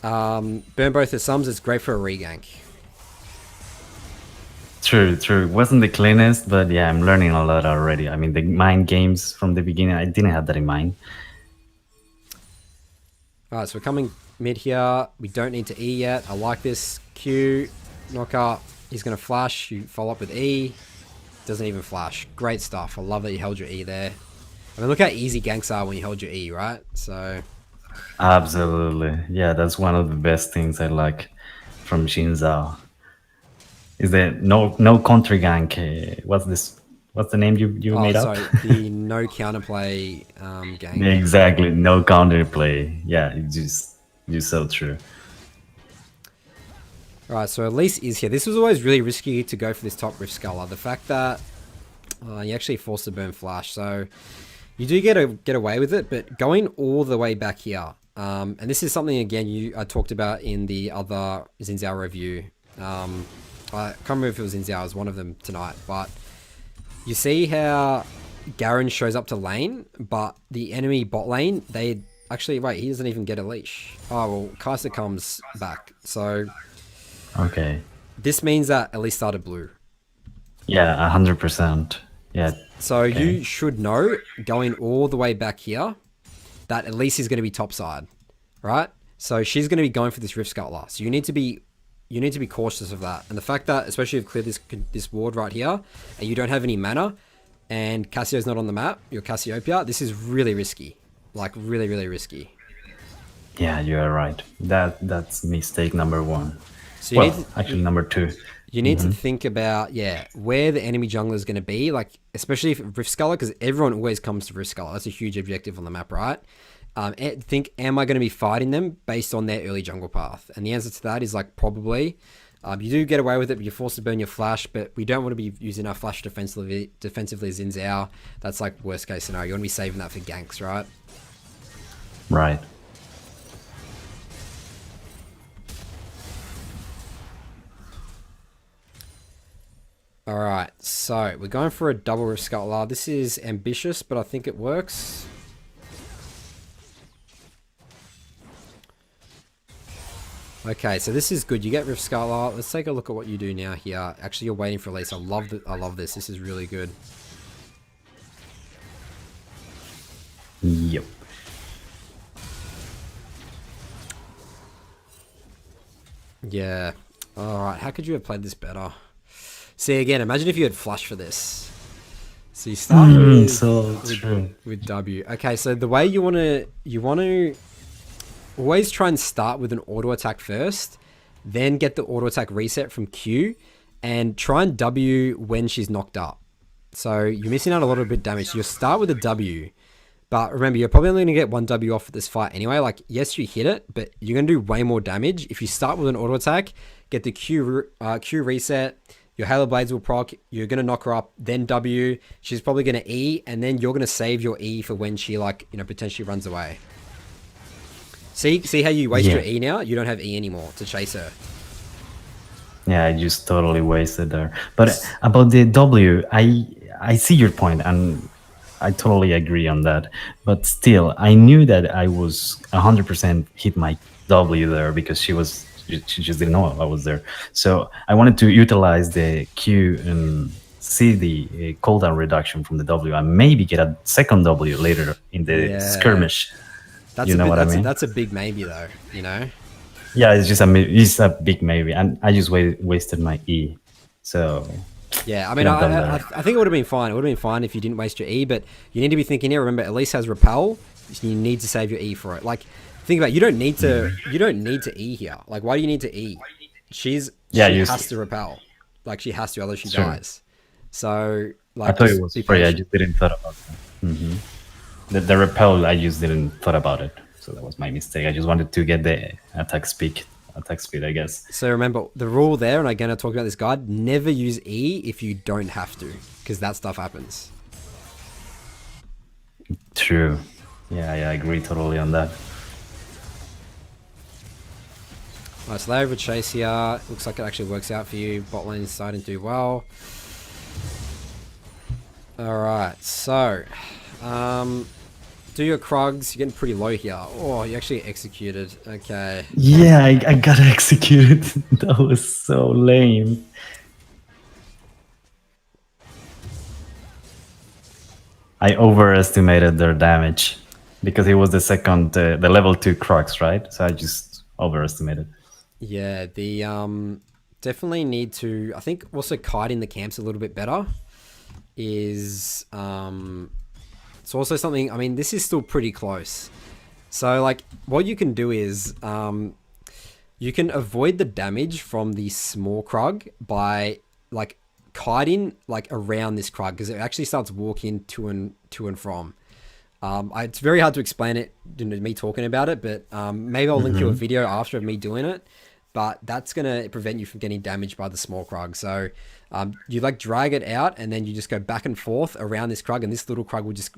Burn both his sums. It's great for a regank. True. Wasn't the cleanest, but yeah, I'm learning a lot already. I mean, the mind games from the beginning, I didn't have that in mind. All right, so we're coming mid here. We don't need to E yet. I like this. Q, knock up. He's going to flash. You follow up with E. Doesn't even flash. Great stuff. I love that you held your E there. I mean, look how easy ganks are when you hold your E, right? So, Absolutely. Yeah, that's one of the best things I like from Xin Zhao. Is there no counter gank? What's the name you made up? The no counterplay gank. Exactly, no counterplay. Yeah, it's so true. Alright, so Elise is here. This was always really risky to go for this top Rift Sculler. The fact that you actually forced to burn flash, so you do get away with it, but going all the way back here, and this is something again I talked about in the other Xin Zhao review. I can't remember if it was Xin Zhao, it was one of them tonight, but you see how Garen shows up to lane, but the enemy bot lane, they actually, wait, he doesn't even get a leash. Oh, well, Koeesi comes back. So, okay. This means that Elise started blue. Yeah, 100%. Yeah. So you should know, going all the way back here, that Elise is going to be topside, right? So she's going to be going for this Rift Scuttler. So you need to be cautious of that. And the fact that, especially if you clear this ward right here, and you don't have any mana, and Cassio's not on the map, your Cassiopeia, this is really risky. Like, really, really risky. Yeah, you are right. That's mistake number one. So actually number two. You need to think about, where the enemy jungler is going to be, like, especially if Rift Sculler, because everyone always comes to Rift Sculler. That's a huge objective on the map, right? Think, am I going to be fighting them based on their early jungle path? And the answer to that is, like, probably. You do get away with it, but you're forced to burn your flash, but we don't want to be using our flash defensively as Xin Zhao. That's, like, worst case scenario. You want to be saving that for ganks, right? Right. Alright, so we're going for a double Rift Scuttler. This is ambitious, but I think it works. Okay, so this is good. You get Rift Scuttler. Let's take a look at what you do now here. Actually, you're waiting for Elise. I love this. This is really good. Yep. Yeah. Alright, how could you have played this better? See, again, imagine if you had flash for this. So you start with W. Okay, so the way you want to always try and start with an auto attack first, then get the auto attack reset from Q, and try and W when she's knocked up. So you're missing out a lot of bit damage. So you'll start with a W, but remember, you're probably only going to get 1 W off at this fight anyway. Like, yes, you hit it, but you're going to do way more damage. If you start with an auto attack, get the Q reset, your Halo Blades will proc, you're going to knock her up, then W, she's probably going to E, and then you're going to save your E for when she, like, potentially runs away. See how you waste your E now? You don't have E anymore to chase her. Yeah, I just totally wasted there. But about the W, I see your point, and I totally agree on that. But still, I knew that I was 100% hit my W there because she just didn't know I was there. So I wanted to utilize the Q and see the cooldown reduction from the W and maybe get a second W later in the skirmish. That's that's a big maybe though, you know? Yeah, it's a big maybe, and I just wasted my E. So yeah, I mean, I think it would have been fine. It would have been fine if you didn't waste your E, but you need to be thinking here. Remember, Elise has repel. So you need to save your E for it. Like, think about it, you don't need to E here. Like, why do you need to E? She has to repel. Like, she has to, otherwise she dies. So, like, I thought it was free. I just didn't thought about that. Mm-hmm. The repel, I just didn't thought about it. So that was my mistake. I just wanted to get the attack speed, I guess. So remember, the rule there, and I'm going to talk about this guide, never use E if you don't have to, because that stuff happens. True. Yeah, I agree totally on that. Alright, so they over chase here. Looks like it actually works out for you. Bot lane is starting to do well. Alright, so... do your Krugs. You're getting pretty low here. Oh, you actually executed. Okay. Yeah, I got executed. That was so lame. I overestimated their damage because it was the second, the level 2 Krugs, right? So I just overestimated. Yeah, the definitely need to. I think also kiting the camps a little bit better is it's also something. I mean, this is still pretty close. So like, what you can do is you can avoid the damage from the small Krug by like kiting like around this Krug because it actually starts walking to and from. It's very hard to explain it, me talking about it, but maybe I'll link you a video after of me doing it. But that's going to prevent you from getting damaged by the small Krug. So you like drag it out and then you just go back and forth around this Krug and this little Krug will just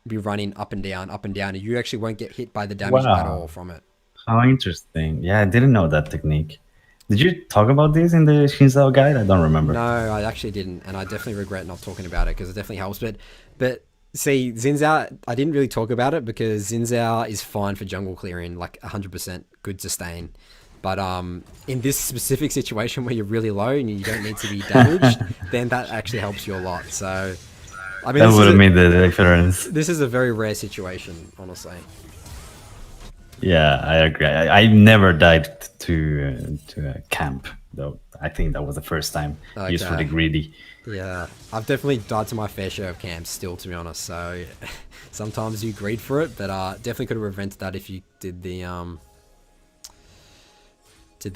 be running up and down, and you actually won't get hit by the damage at all from it. How interesting. Yeah, I didn't know that technique. Did you talk about this in the Xin Zhao guide? I don't remember. No, I actually didn't. And I definitely regret not talking about it because it definitely helps. But see, Xin Zhao, I didn't really talk about it because Xin Zhao is fine for jungle clearing, like 100% good sustain. But in this specific situation where you're really low and you don't need to be damaged, then that actually helps you a lot. So, I mean, that would have made the difference. This is a very rare situation, honestly. Yeah, I agree. I never died to a camp, though. I think that was the first time used for the greedy. Yeah, I've definitely died to my fair share of camps still, to be honest. So sometimes you greed for it, but definitely could have prevented that if you did the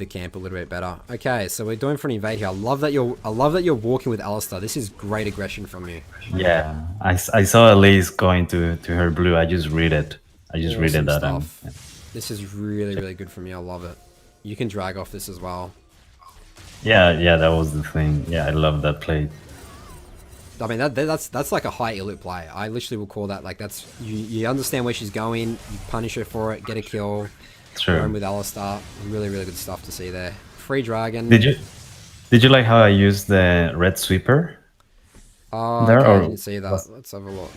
camp a little bit better. Okay, so we're doing for an invade here. I love that you're walking with Alistar. This is great aggression from you. Yeah, I saw Elise going to her blue. I just read it. Awesome stuff. This is really, really good from you. I love it. You can drag off this as well. Yeah, that was the thing. Yeah, I love that play. I mean, that's like a high elite play. I literally will call that like that's you understand where she's going. You punish her for it, get a kill. True. With Alistar, really, really good stuff to see there. Free dragon. Did you like how I used the red sweeper? Okay, I didn't see that. Let's have a look.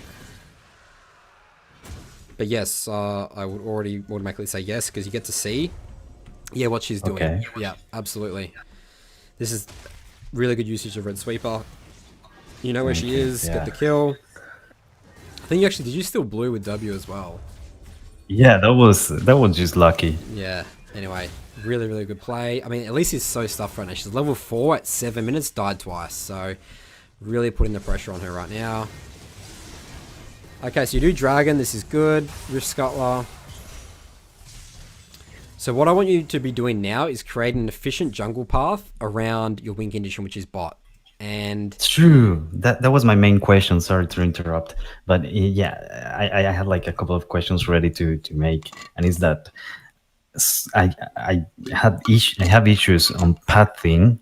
But yes, I would already automatically say yes because you get to see, what she's doing. Okay. Yeah, absolutely. This is really good usage of red sweeper. You know where she is. Yeah. Get the kill. I think did you steal blue with W as well? Yeah, that was just lucky. Yeah. Anyway, really, really good play. I mean, at least he's so stuffed right now. She's level 4 at 7 minutes, died twice. So, really putting the pressure on her right now. Okay, so you do Dragon. This is good. Rift Scuttler. So what I want you to be doing now is creating an efficient jungle path around your win condition, which is bot. And It's true. That was my main question. Sorry to interrupt, but yeah, I had like a couple of questions ready to make, and is that I have issues on pathing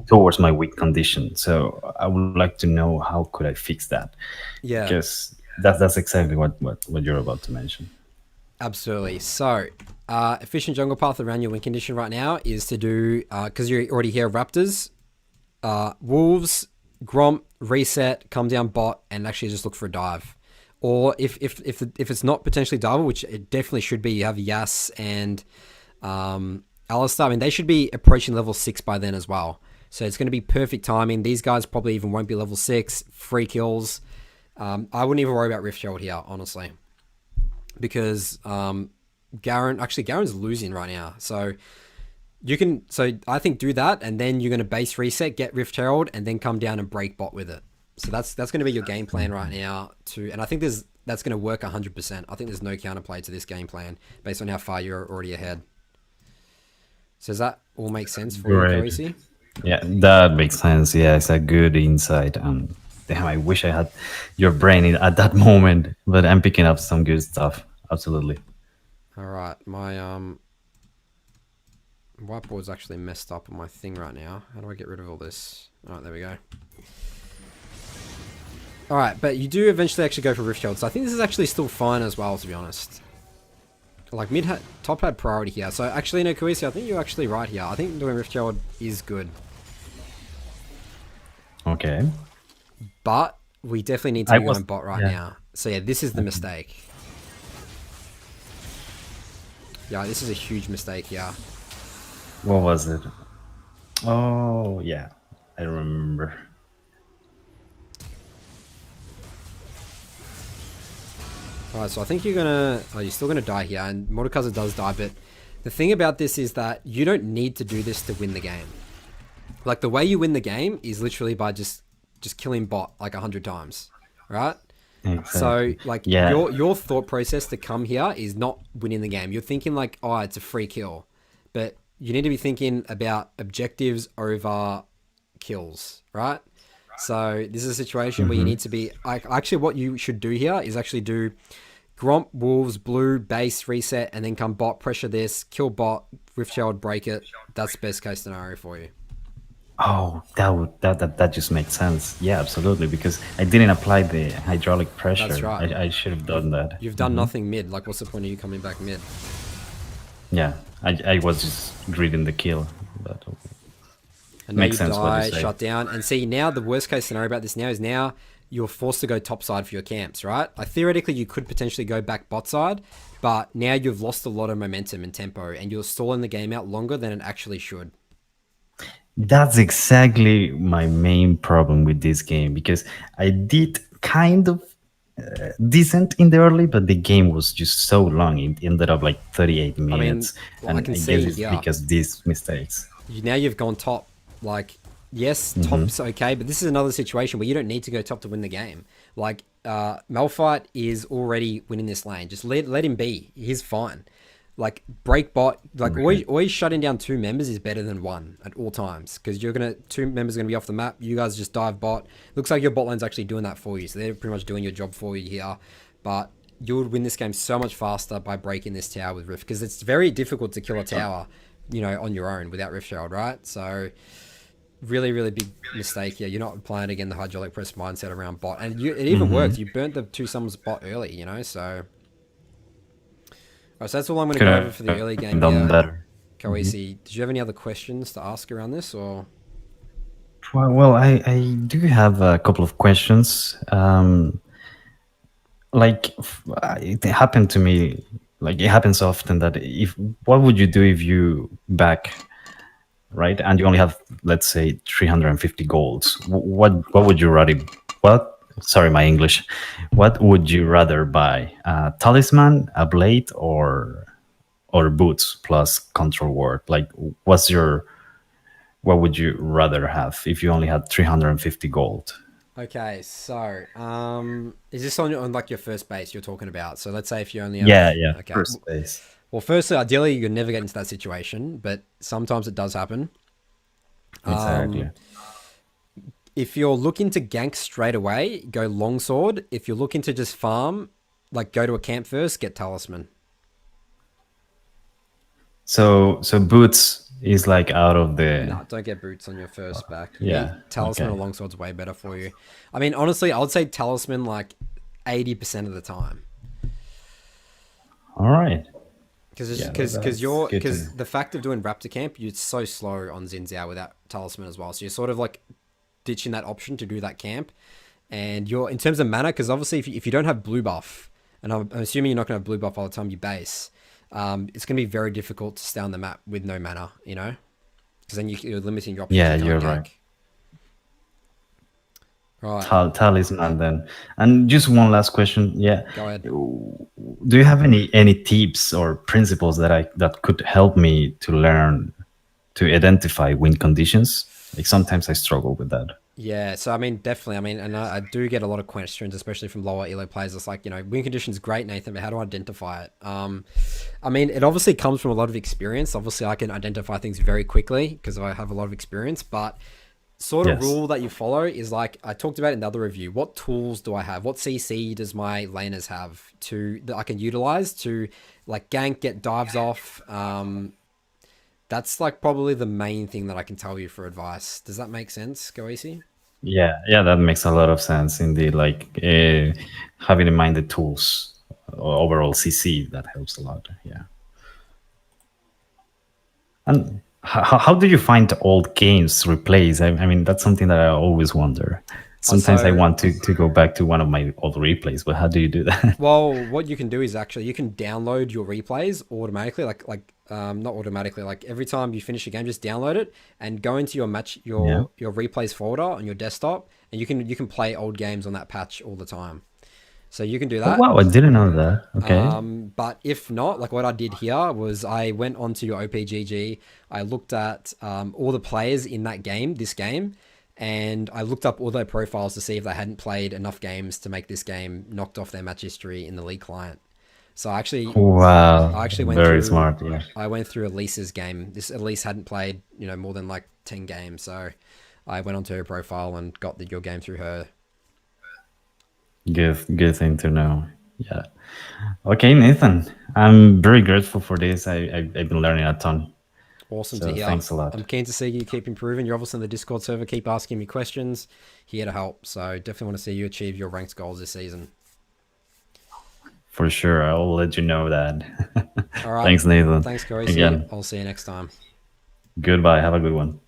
towards my weak condition. So I would like to know how could I fix that, yeah, because that's exactly what you're about to mention. absolutely. So, efficient jungle path around your win condition right now is to do, because you're already here, Raptors, Wolves, Gromp, reset, come down bot, and actually just look for a dive. Or if it's not potentially diveable, which it definitely should be, you have Yas and Alistar. I mean, they should be approaching level 6 by then as well. So it's going to be perfect timing. These guys probably even won't be level 6. Free kills. I wouldn't even worry about Rift Herald here, honestly. Because Garen's losing right now. So I think do that, and then you're going to base reset, get Rift Herald, and then come down and break bot with it. So that's going to be your game plan right now. And I think that's going to work 100%. I think there's no counterplay to this game plan based on how far you're already ahead. So does that all make sense for you, Koeesi? Yeah, that makes sense. Yeah, it's a good insight. Damn, I wish I had your brain at that moment, but I'm picking up some good stuff. Absolutely. All right, my whiteboard's actually messed up on my thing right now. How do I get rid of all this? All right, there we go. All right, but you do eventually actually go for Rift Herald, so I think this is actually still fine as well, to be honest. Like top had priority here, so actually no, Koeesi, I think you're actually right here. I think doing Rift Herald is good. Okay. But we definitely need to be on bot right now. So yeah, this is the mistake. Yeah, this is a huge mistake here. What was it? Oh, yeah. I remember. Alright, so I think you're still gonna die here, and Mordekaza does die, but the thing about this is that you don't need to do this to win the game. Like, the way you win the game is literally by just killing bot like 100 times, right? Exactly. So, like, your thought process to come here is not winning the game. You're thinking like, oh, it's a free kill. But you need to be thinking about objectives over kills, right? So this is a situation where you need to be... Actually, what you should do here is actually do Gromp, Wolves, Blue, base, reset, and then come bot, pressure this, kill bot, Rift Herald, break it. That's the best case scenario for you. Oh, that just makes sense. Yeah, absolutely, because I didn't apply the hydraulic pressure. That's right. I should have done that. You've done nothing mid. Like, what's the point of you coming back mid? Yeah, I was just greeting the kill. But And makes now you sense what die, you say. shut down. And see, now the worst case scenario about this now is now you're forced to go top side for your camps, right? Like, theoretically, you could potentially go back bot side, but now you've lost a lot of momentum and tempo, and you're stalling the game out longer than it actually should. That's exactly my main problem with this game, because I did kind of decent in the early, but the game was just so long. It ended up like 38 minutes. I can see, guess it's because these mistakes. Now you've gone top. Like, yes, top's okay, but this is another situation where you don't need to go top to win the game. Like, Malphite is already winning this lane. Just let him be. He's fine. Like, break bot, like always shutting down 2 members is better than 1 at all times, because 2 members are going to be off the map. You guys just dive bot. Looks like your bot lane's actually doing that for you, so they're pretty much doing your job for you here. But you would win this game so much faster by breaking this tower with Rift, because it's very difficult to kill a tower, on your own without Rift Herald, right? So really, really big mistake here. You're not applying again the hydraulic press mindset around bot, and it even worked. You burnt the 2 summons bot early, so. Alright, so that's all I'm going to go over for the early game here. Koeesi, did you have any other questions to ask around this, or? Well, I do have a couple of questions. It happened to me, like it happens often that what would you do if you back, right? And you only have, let's say, 350 golds. What would you rather? Sorry, my English. What would you rather buy? A talisman, a blade, or boots plus control ward? Like, what would you rather have if you only had 350 gold? Okay, so is this on like your first base you're talking about? So let's say if you only have... Yeah, okay. First base. Well, firstly, ideally, you'll never get into that situation, but sometimes it does happen. Exactly. If you're looking to gank straight away, go longsword. If you're looking to just farm, like go to a camp first, get talisman. So boots is like out of the No, don't get boots on your first back. yeah. Talisman Okay. or longsword's way better for you. I mean, honestly, I would say talisman like 80% of the time. All right. Because Yeah, that's good to know. the fact of doing Raptor Camp, you're so slow on Xin Zhao without talisman as well. So you're sort of like ditching that option to do that camp. And you're in terms of mana, because obviously if you don't have blue buff, and I'm assuming you're not going to have blue buff all the time you base, it's going to be very difficult to stay on the map with no mana, you know? Because then you're limiting your options. Yeah, to you're gank. right. Right. Talisman then. And just one last question. Yeah. Go ahead. Do you have any tips or principles that could help me to learn to identify win conditions? Like sometimes I struggle with that. Yeah, so I mean, definitely. I mean, and I do get a lot of questions, especially from lower elo players. It's like, you know, win condition's great, Nathan, but how do I identify it? I mean, it obviously comes from a lot of experience. Obviously, I can identify things very quickly because I have a lot of experience, but sort of Yes. rule that you follow is like I talked about in the other review. What tools do I have? What CC does my laners have that I can utilize to like gank, get dives off? That's like probably the main thing that I can tell you for advice. Does that make sense, Koeesi? Yeah, that makes a lot of sense indeed. Like having in mind the tools, overall CC, that helps a lot. Yeah. And how do you find old games replays? I mean, that's something that I always wonder. Sometimes I want to go back to one of my old replays, but how do you do that? Well, what you can do is actually you can download your replays automatically, not automatically, like every time you finish a game, just download it and go into your your replays folder on your desktop, and you can play old games on that patch all the time. So you can do that. Oh, wow, I didn't know that. Okay. But if not, like what I did here was I went onto your OPGG, I looked at all the players in that game, this game, and I looked up all their profiles to see if they hadn't played enough games to make this game knocked off their match history in the league client. So I actually went very through, smart. Yeah. I went through Elise's game. This Elise hadn't played, you know, more than like 10 games. So I went onto her profile and got your game through her. Good thing to know. Yeah. Okay, Nathan. I'm very grateful for this. I've been learning a ton. Awesome So to hear. thanks a lot. I'm keen to see you keep improving. You're obviously in the Discord server. Keep asking me questions. Here to help. So definitely want to see you achieve your ranked goals this season. For sure. I'll let you know that. All right. Thanks, Nathan. Thanks, Koeesi. Again. I'll see you next time. Goodbye. Have a good one.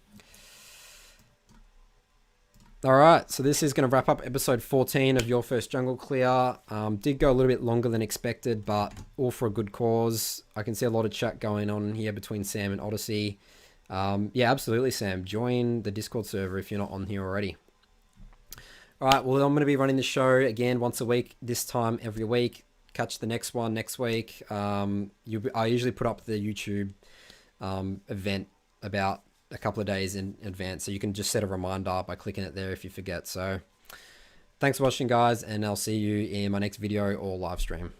All right, so this is going to wrap up episode 14 of Your First Jungle Clear. Did go a little bit longer than expected, but all for a good cause. I can see a lot of chat going on here between Sam and Odyssey. Yeah, absolutely, Sam. Join the Discord server if you're not on here already. All right, well, I'm going to be running the show again once a week, this time every week. Catch the next one next week. I usually put up the YouTube event about a couple of days in advance, so you can just set a reminder by clicking it there if you forget. So thanks for watching, guys, and I'll see you in my next video or live stream.